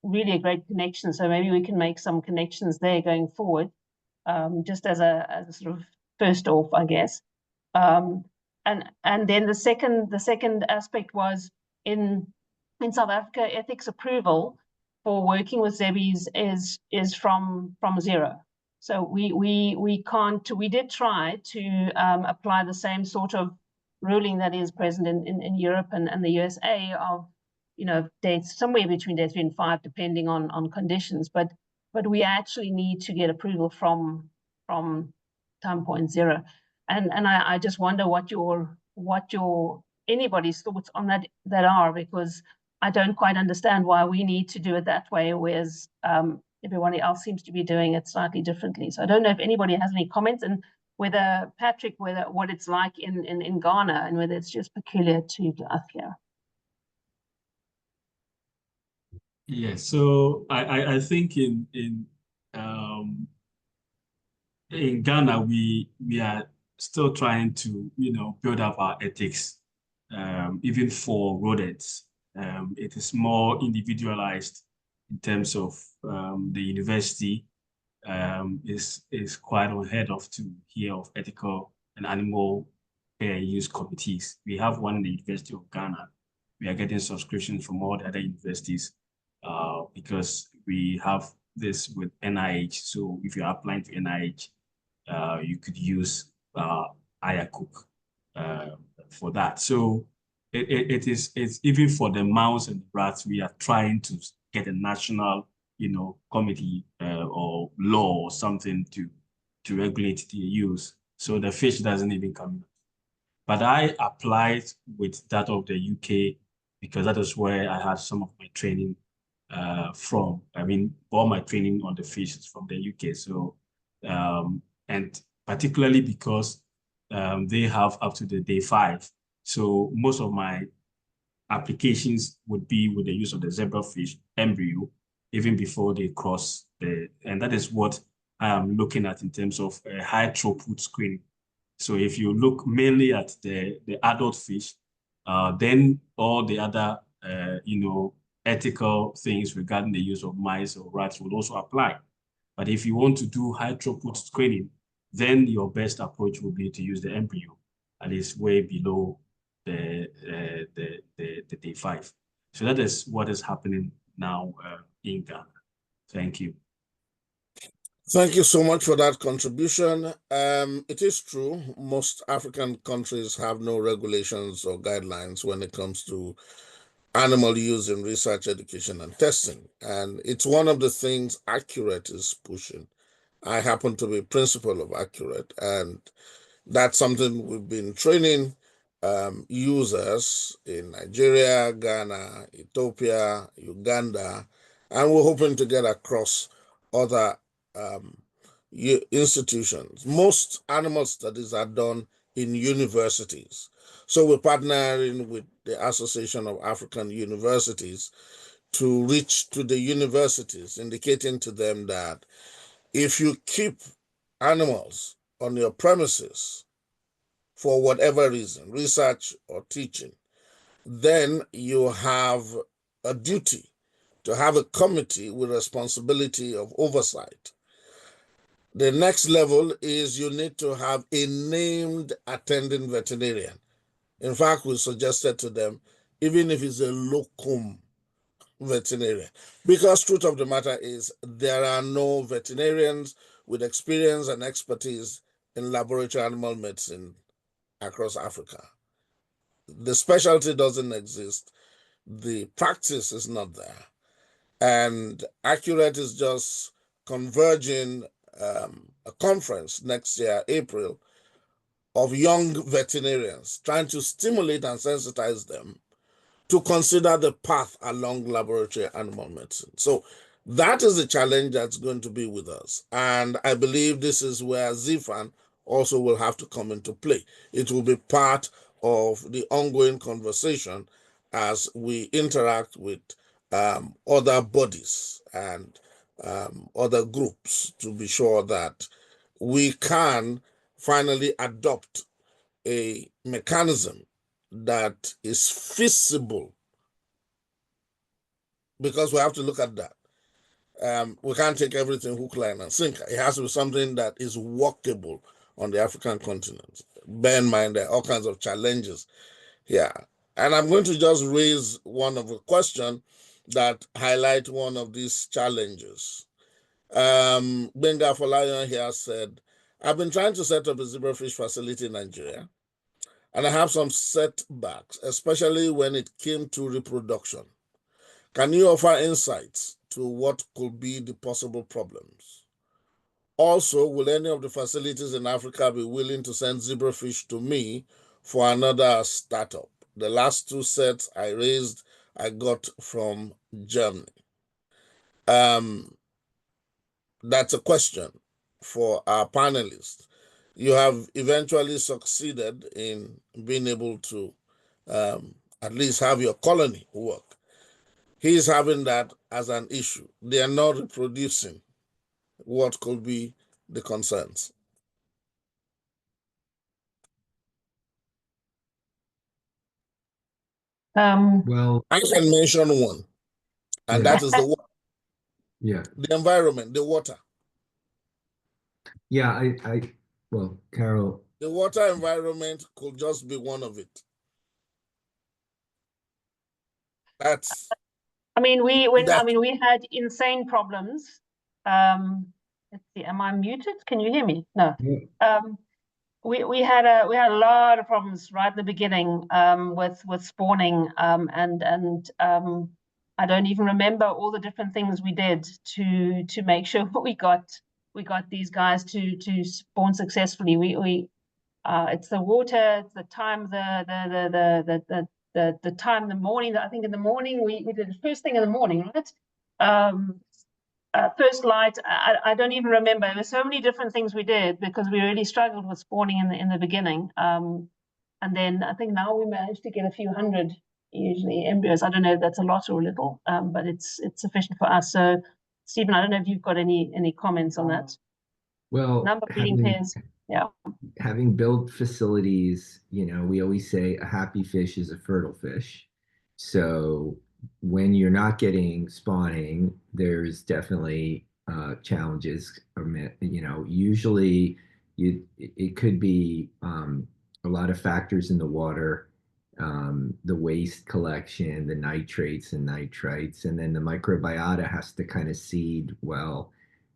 really a great connection. So maybe we can make some connections there going forward, just as a sort of first off, I guess. And then the second aspect was in South Africa, ethics approval for working with zebbies is from zero. So we can't. We did try to apply the same sort of ruling that is present in Europe and the USA of, you know, dates somewhere between day 3 and 5, depending on conditions. But we actually need to get approval from time point zero. And I just wonder what anybody's thoughts on that are, because I don't quite understand why we need to do it that way, whereas everybody else seems to be doing it slightly differently. So I don't know if anybody has any comments, and whether Patrick, what it's like in Ghana, and whether it's just peculiar to us here. Yeah, so I think in Ghana we are still trying to, you know, build up our ethics, even for rodents. It is more individualized in terms of the university is quite unheard of to hear of ethical and animal fair use committees. We have one in the University of Ghana. We are getting subscriptions from all the other universities because we have this with NIH. So if you're applying to NIH, you could use IACUC for that. So it's even for the mouse and the rats, we are trying to get a national, you know, committee or law or something to regulate the use. So the fish doesn't even come in. But I applied with that of the UK because that is where I had some of my training from. I mean, all my training on the fish is from the UK. So, and particularly because they have up to the day 5. So most of my applications would be with the use of the zebrafish embryo, even before they cross and that is what I am looking at in terms of a high throughput screening. So if you look mainly at the adult fish, then all the other, you know, ethical things regarding the use of mice or rats would also apply. But if you want to do high throughput screening, then your best approach will be to use the embryo, and it's way below the day 5. So that is what is happening now in Ghana. Thank you. Thank you so much for that contribution. It is true, most African countries have no regulations or guidelines when it comes to animal use in research, education, and testing. And it's one of the things Accurate is pushing. I happen to be principal of Accurate, and that's something we've been training users in Nigeria, Ghana, Ethiopia, Uganda, and we're hoping to get across other um, institutions. Most animal studies are done in universities. So we're partnering with the Association of African Universities to reach to the universities, indicating to them that if you keep animals on your premises for whatever reason, research or teaching, then you have a duty to have a committee with responsibility of oversight. The next level is you need to have a named attending veterinarian. In fact, we suggested to them, even if it's a locum veterinarian, because truth of the matter is there are no veterinarians with experience and expertise in laboratory animal medicine across Africa. The specialty doesn't exist. The practice is not there. And Accurate is just converging a conference next year, April, of young veterinarians, trying to stimulate and sensitize them to consider the path along laboratory animal medicine. So that is the challenge that's going to be with us. And I believe this is where ZeFAN also will have to come into play. It will be part of the ongoing conversation as we interact with other bodies and other groups to be sure that we can finally adopt a mechanism that is feasible, because we have to look at that. We can't take everything hook, line, and sinker. It has to be something that is workable on the African continent. Bear in mind there are all kinds of challenges here. And I'm going to just raise one of the questions that highlight one of these challenges. Benga Folayan here said, I've been trying to set up a zebrafish facility in Nigeria, and I have some setbacks, especially when it came to reproduction. Can you offer insights to what could be the possible problems? Also, will any of the facilities in Africa be willing to send zebrafish to me for another startup? The last two sets I raised, I got from Germany. That's a question for our panelists. You have eventually succeeded in being able to at least have your colony work. He's having that as an issue. They are not reproducing. What could be the concerns? Well, I can mention one, and yeah, that is the yeah, environment, the water. yeah. Well, Carol, The water environment could just be one of it. That's I mean, we that. had insane problems. Let's see, am I muted? Can you hear me? No. yeah, We had a lot of problems right at the beginning with spawning and I don't even remember all the different things we did to make sure we got these guys to spawn successfully. We it's the water, it's the time, the time in the morning. I think in the morning we did the first thing in the morning, right? First light, I don't even remember. There were so many different things we did because we really struggled with spawning in the beginning. And then I think now we managed to get a few hundred usually embryos. I don't know if that's a lot or a little, but it's sufficient for us. So Stephen, I don't know if you've got any comments on that. well, Number of breeding pairs. Yeah. having built facilities, we always say a happy fish is a fertile fish. So when you're not getting spawning, there's definitely challenges. Usually it could be a lot of factors in the water, the waste collection, the nitrates and nitrites, and then the microbiota has to kind of seed well.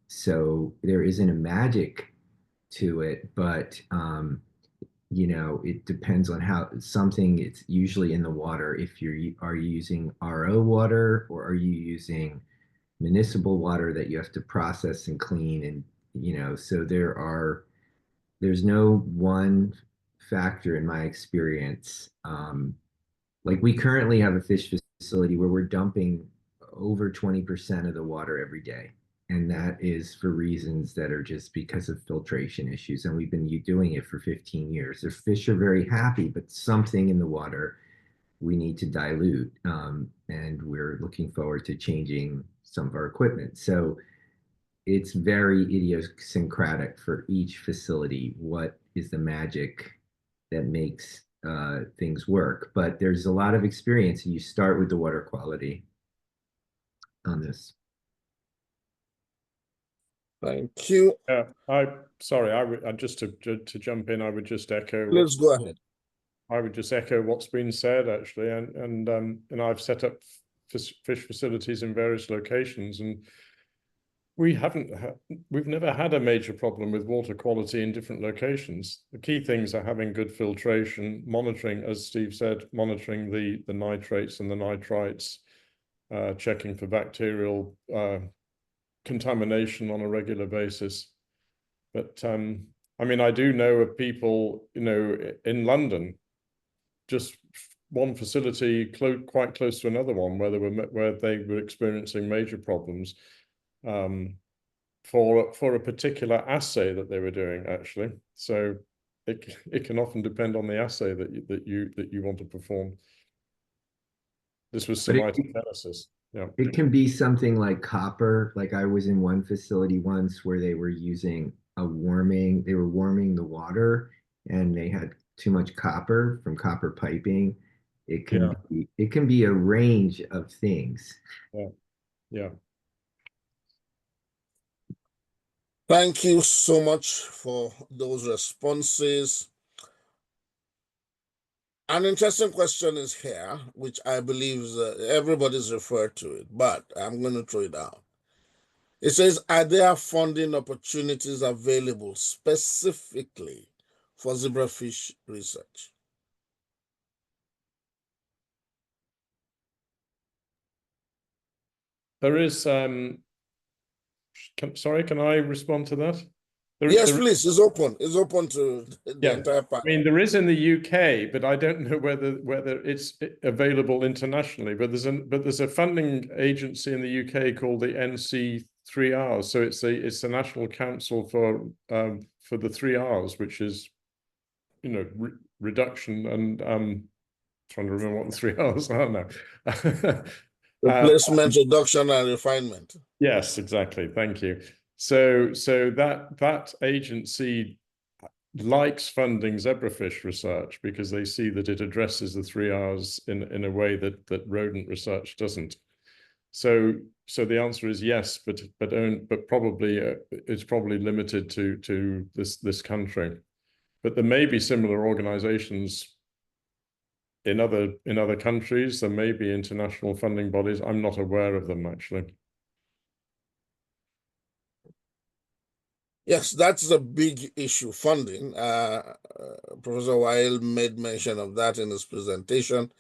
So there isn't a magic to it, but you know, it depends on how something, it's usually in the water. If are you using RO water, or are you using municipal water that you have to process and clean? And, you know, so there's no one factor in my experience. Like we currently have a fish facility where we're dumping over 20% of the water every day. And that is for reasons that are just because of filtration issues. And we've been doing it for 15 years. The fish are very happy, but something in the water we need to dilute. And we're looking forward to changing some of our equipment. So it's very idiosyncratic for each facility. What is the magic that makes things work? But there's a lot of experience. You start with the water quality on this. Thank you. Sorry, I just to jump in, I would just echo. Please go ahead. I would just echo what's been said, actually, and I've set up fish facilities in various locations, and we've never had a major problem with water quality in different locations. The key things are having good filtration, monitoring, as Steve said, monitoring the nitrates and the nitrites, checking for bacterial contamination on a regular basis. But I mean, I do know of people, you know, in London, just one facility quite close to another one where they were experiencing major problems for a particular assay that they were doing, actually. So it can often depend on the assay that you want to perform. This was cytogenesis. Yeah. It can be something like copper. Like I was in one facility once where they were using they were warming the water, and they had too much copper from copper piping. It can be a range of things. Yeah. Yeah. Thank you so much for those responses. An interesting question is here, which I believe everybody's referred to it, but I'm going to throw it out. It says, are there funding opportunities available specifically for zebrafish research? There is, sorry, can I respond to that? Yes, please. It's open. It's open to the entire panel. I mean, there is in the UK, but I don't know whether it's available internationally. But there's a funding agency in the UK called the NC3Rs. So it's the National Council for the 3 Rs, which is, you know, reduction and trying to remember what the 3 Rs are now. Replacement, reduction, and refinement. Yes, exactly. Thank you. So that agency likes funding zebrafish research because they see that it addresses the 3 Rs in a way that rodent research doesn't. So the answer is yes, but probably it's probably limited to this country. But there may be similar organizations in other countries. There may be international funding bodies. I'm not aware of them, actually. Yes, that's a big issue, funding. Professor Weil made mention of that in his presentation.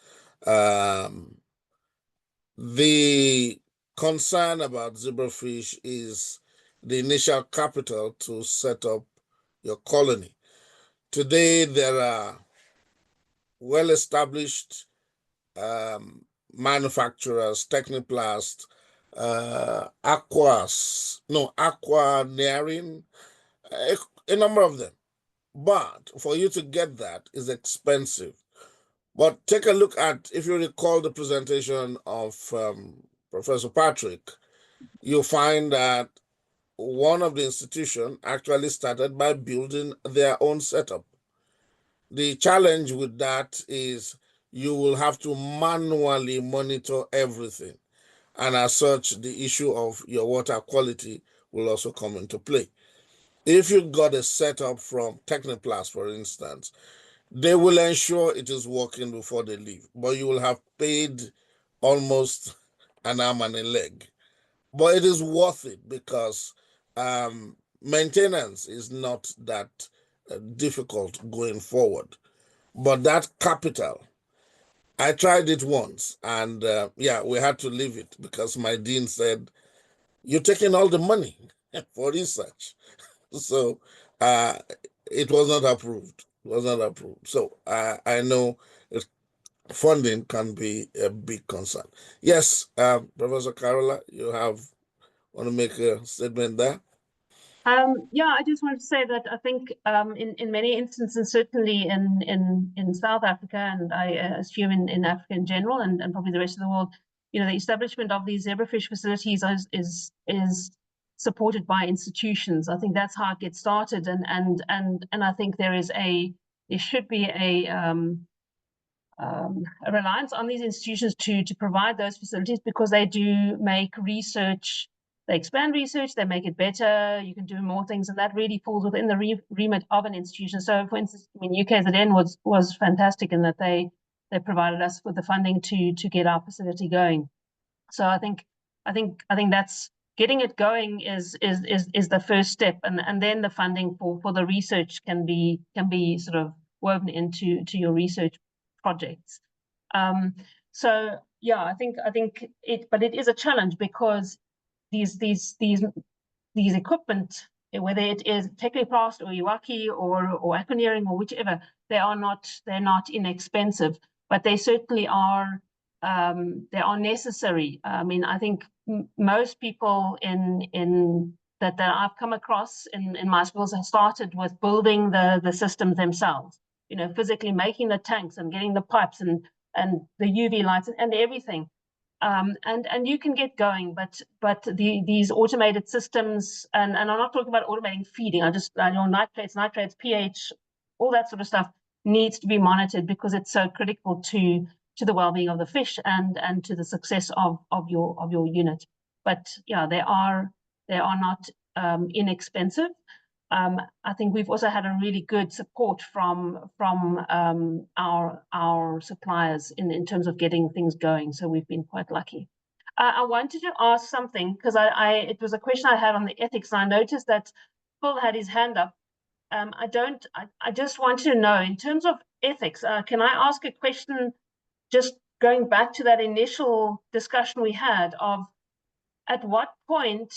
The concern about zebrafish is the initial capital to set up your colony. Today, there are well-established manufacturers, Technoplast, Aquanearing, a number of them. But for you to get that is expensive. But take a look at, if you recall the presentation of Professor Patrick, you'll find that one of the institutions actually started by building their own setup. The challenge with that is you will have to manually monitor everything. And as such, the issue of your water quality will also come into play. If you got a setup from Technoplast, for instance, they will ensure it is working before they leave, but you will have paid almost an arm and a leg. But it is worth it because maintenance is not that difficult going forward. But that capital, I tried it once, and yeah, we had to leave it because my dean said, "You're taking all the money for research." So it was not approved. It was not approved. So I know funding can be a big concern. Yes, Professor Carola, you want to make a statement there? Yeah, I just wanted to say that I think in many instances, certainly in South Africa, and I assume in Africa in general, and probably the rest of the world, you know, the establishment of these zebrafish facilities is supported by institutions. I think that's how it gets started, and I think there should be a reliance on these institutions to provide those facilities, because they do make research. They expand research, they make it better, you can do more things, and that really falls within the remit of an institution. So, for instance, I mean, UKZN was fantastic in that they provided us with the funding to get our facility going. So I think that's getting it going is the first step, and then the funding for the research can be sort of woven into your research projects. So yeah, I think it, but it is a challenge because these equipment, whether it is technoplast or Iwaki or aquaneering or whichever, they're not inexpensive, but they certainly are they are necessary. I mean, I think most people in that I've come across in my schools have started with building the systems themselves, you know, physically making the tanks and getting the pipes and the UV lights and everything. And you can get going, but these automated systems, and I'm not talking about automating feeding. I know nitrates, pH, all that sort of stuff needs to be monitored because it's so critical to the well-being of the fish and to the success of your unit. But yeah, they are not inexpensive. I think we've also had a really good support from our suppliers in terms of getting things going. So we've been quite lucky. I wanted to ask something because it was a question I had on the ethics, and I noticed that Phil had his hand up. I just wanted to know, in terms of ethics, can I ask a question just going back to that initial discussion we had of at what point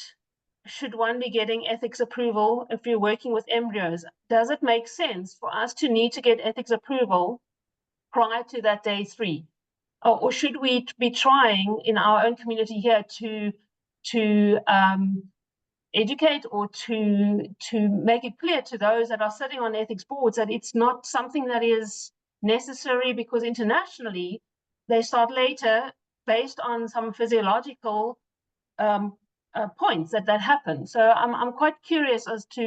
should one be getting ethics approval if you're working with embryos? Does it make sense for us to need to get ethics approval prior to that day 3? Or should we be trying in our own community here to educate or to make it clear to those that are sitting on ethics boards that it's not something that is necessary, because internationally they start later based on some physiological points that happen. So I'm quite curious as to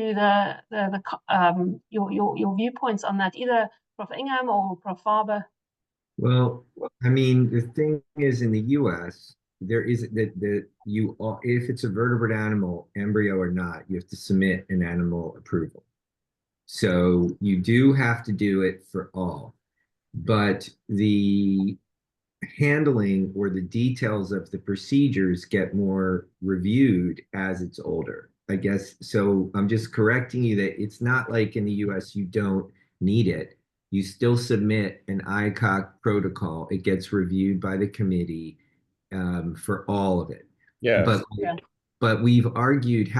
your viewpoints on that, either Prof. Ingham or Prof. Faber. Well, I mean, the thing is, in the U.S., there is that if it's a vertebrate animal, embryo or not, you have to submit an animal approval. So you do have to do it for all, but the handling or the details of the procedures get more reviewed as it's older, I guess. So I'm just correcting you that it's not like in the US you don't need it. You still submit an ICOC protocol. It gets reviewed by the committee for all of it. Yes. But we've argued,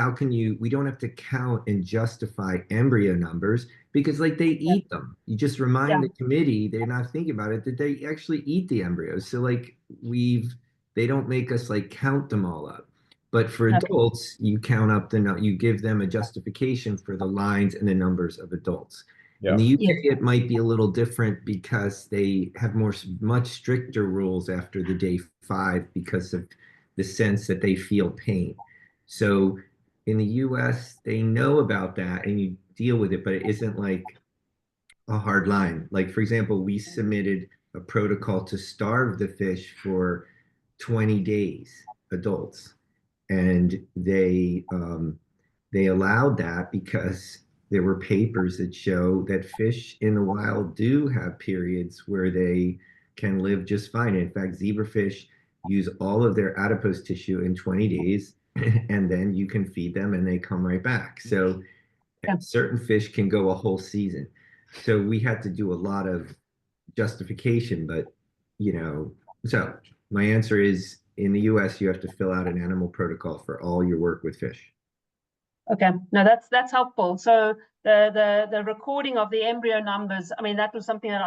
we don't have to count and justify embryo numbers because like they eat them. You just remind the committee, they're not thinking about it, that they actually eat the embryos. So like they don't make us like count them all up. But for adults, you count up you give them a justification for the lines and the numbers of adults. In the UK, it might be a little different because they have much stricter rules after the day 5 because of the sense that they feel pain. So in the US, they know about that and you deal with it, but it isn't like a hard line. Like, for example, we submitted a protocol to starve the fish for 20 days, adults. And they allowed that because there were papers that show that fish in the wild do have periods where they can live just fine. In fact, zebrafish use all of their adipose tissue in 20 days. and then you can feed them and they come right back. So Yeah. certain fish can go a whole season. So we had to do a lot of justification, but so my answer is in the US, you have to fill out an animal protocol for all your work with fish. Okay, no, that's helpful. So the recording of the embryo numbers, I mean, that was something that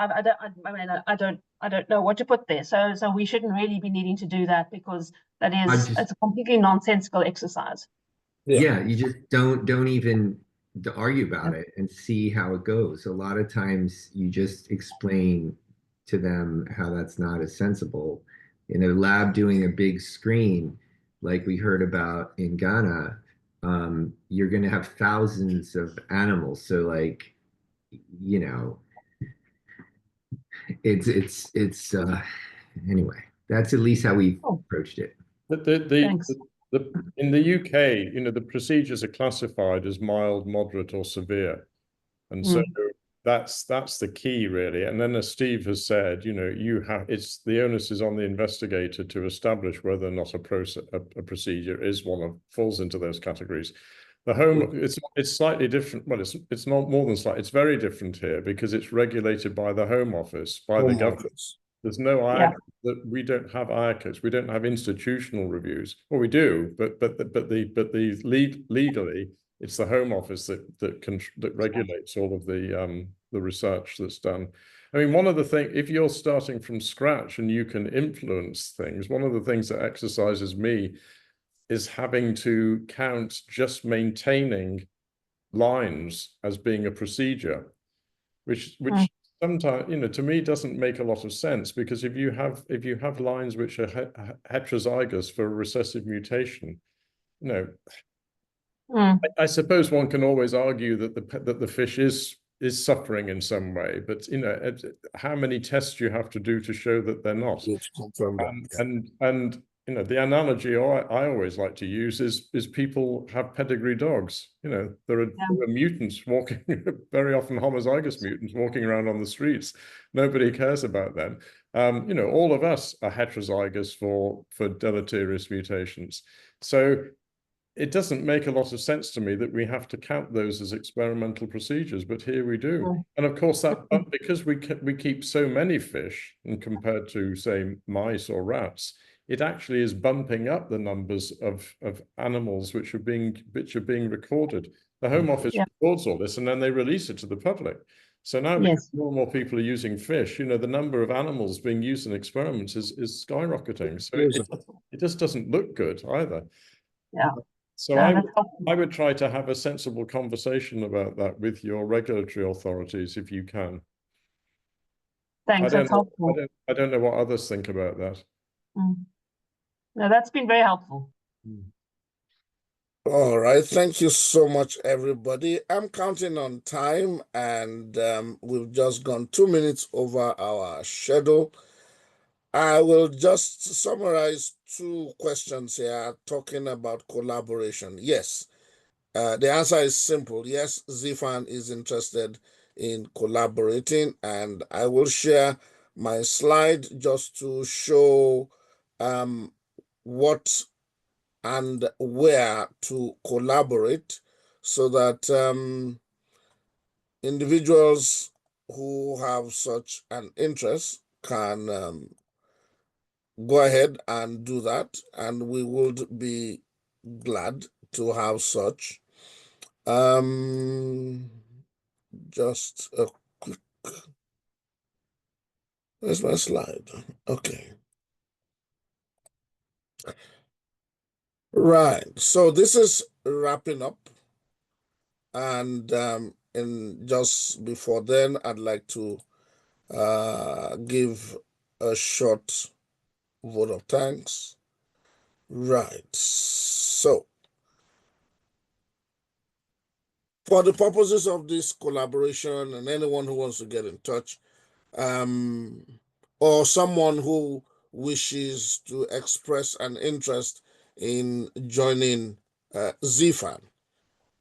I don't know what to put there. So we shouldn't really be needing to do that, because it's a completely nonsensical exercise. Yeah, you just don't even argue about it and see how it goes. A lot of times you just explain to them how that's not as sensible. In a lab doing a big screen, like we heard about in Ghana, you're going to have thousands of animals. So like, it's anyway, that's at least how we approached it. Thanks. In the UK, the procedures are classified as mild, moderate, or severe, and so that's the key, really. And then, as Steve has said, it's the onus is on the investigator to establish whether or not a procedure falls into those categories. The home, it's slightly different. Well, it's not more than slightly. It's very different here because it's regulated by the Home Office, by the government. There's no we don't have IACUs. We don't have institutional reviews. Well, we do, but legally, it's the Home Office that regulates all of the research that's done. I mean, one of the things, if you're starting from scratch and you can influence things, one of the things that exercises me is having to count just maintaining lines as being a procedure, which sometimes, to me, doesn't make a lot of sense, because if you have lines which are heterozygous for a recessive mutation, I suppose one can always argue that the fish is suffering in some way, but how many tests you have to do to show that they're not. And the analogy I always like to use is people have pedigree dogs. There are mutants walking, very often homozygous mutants walking around on the streets. Nobody cares about them. All of us are heterozygous for deleterious mutations. So it doesn't make a lot of sense to me that we have to count those as experimental procedures, but here we do. And of course, because we keep so many fish, and compared to, say, mice or rats, it actually is bumping up the numbers of animals which are being recorded. The Home Office records all this, and then they release it to the public. So now, because more and more people are using fish, the number of animals being used in experiments is skyrocketing. So it just doesn't look good either. Yeah. So I would try to have a sensible conversation about that with your regulatory authorities if you can. Thanks, that's helpful. I don't know what others think about that. No, that's been very helpful. All right, thank you so much, everybody. I'm counting on time, and we've just gone 2 minutes over our schedule. I will just summarize 2 questions here talking about collaboration. Yes, the answer is simple. Yes, ZeFAN is interested in collaborating, and I will share my slide just to show what and where to collaborate, so that individuals who have such an interest can go ahead and do that, and we would be glad to have such. Just a quick, where's my slide? Okay. Right, so this is wrapping up, and just before then, I'd like to give a short vote of thanks. Right, so for the purposes of this collaboration, and anyone who wants to get in touch, or someone who wishes to express an interest in joining ZeFAN,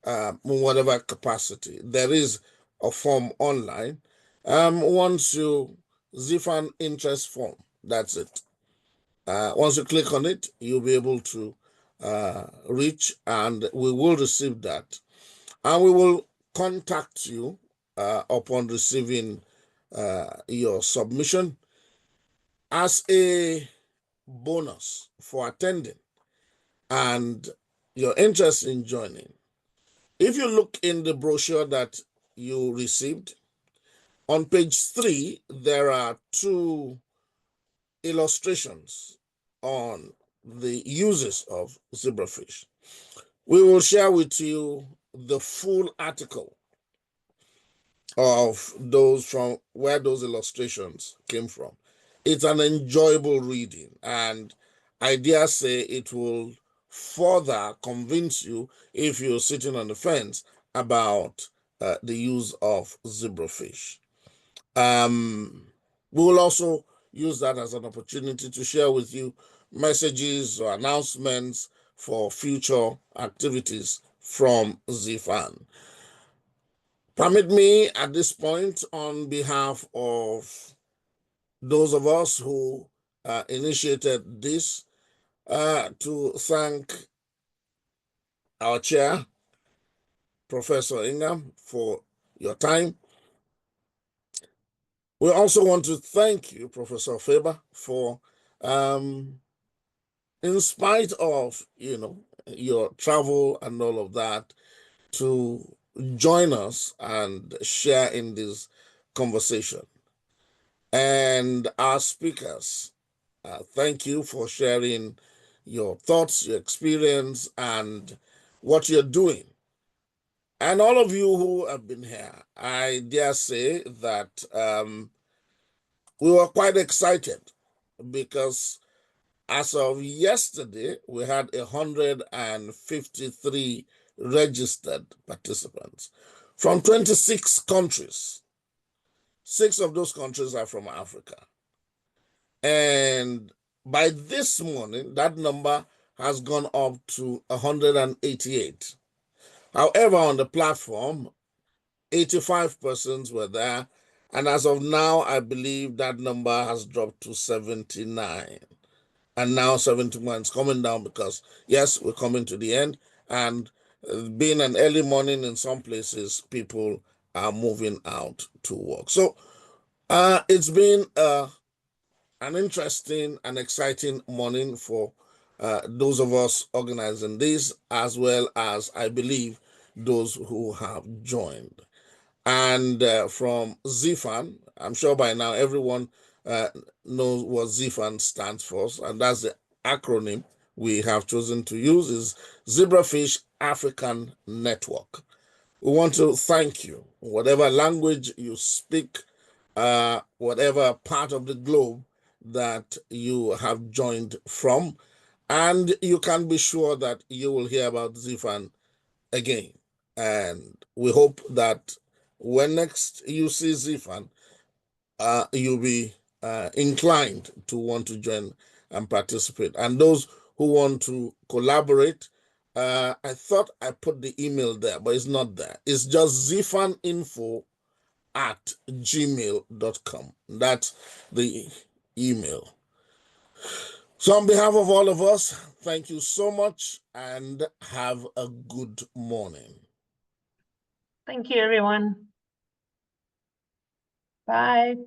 in whatever capacity, there is a form online. Once you ZeFAN interest form, that's it. Once you click on it, you'll be able to reach, and we will receive that. And we will contact you upon receiving your submission as a bonus for attending and your interest in joining. If you look in the brochure that you received, on page 3, there are 2 illustrations on the uses of zebrafish. We will share with you the full article of those from where those illustrations came from. It's an enjoyable reading, and I dare say it will further convince you if you're sitting on the fence about the use of zebrafish. We will also use that as an opportunity to share with you messages or announcements for future activities from ZeFAN. Permit me at this point, on behalf of those of us who initiated this, to thank our chair, Professor Ingham, for your time. We also want to thank you, Professor Faber, for, in spite of, your travel and all of that, to join us and share in this conversation. And our speakers, thank you for sharing your thoughts, your experience, and what you're doing. And all of you who have been here, I dare say that we were quite excited because as of yesterday, we had 153 registered participants from 26 countries. 6 of those countries are from Africa. And by this morning, that number has gone up to 188. However, on the platform, 85 persons were there. And as of now, I believe that number has dropped to 79. And now 71 is coming down because, yes, we're coming to the end. And being an early morning in some places, people are moving out to work. So it's been an interesting and exciting morning for those of us organizing this, as well as, I believe, those who have joined. And from ZeFAN, I'm sure by now everyone knows what ZeFAN stands for, and that's the acronym we have chosen to use, is Zebrafish African Network. We want to thank you, whatever language you speak, whatever part of the globe that you have joined from, and you can be sure that you will hear about ZeFAN again. And we hope that when next you see ZeFAN, you'll be inclined to want to join and participate. And those who want to collaborate, I thought I put the email there, but it's not there. It's just zefaninfo@gmail.com. That's the email. So on behalf of all of us, thank you so much and have a good morning. Thank you, everyone. Bye.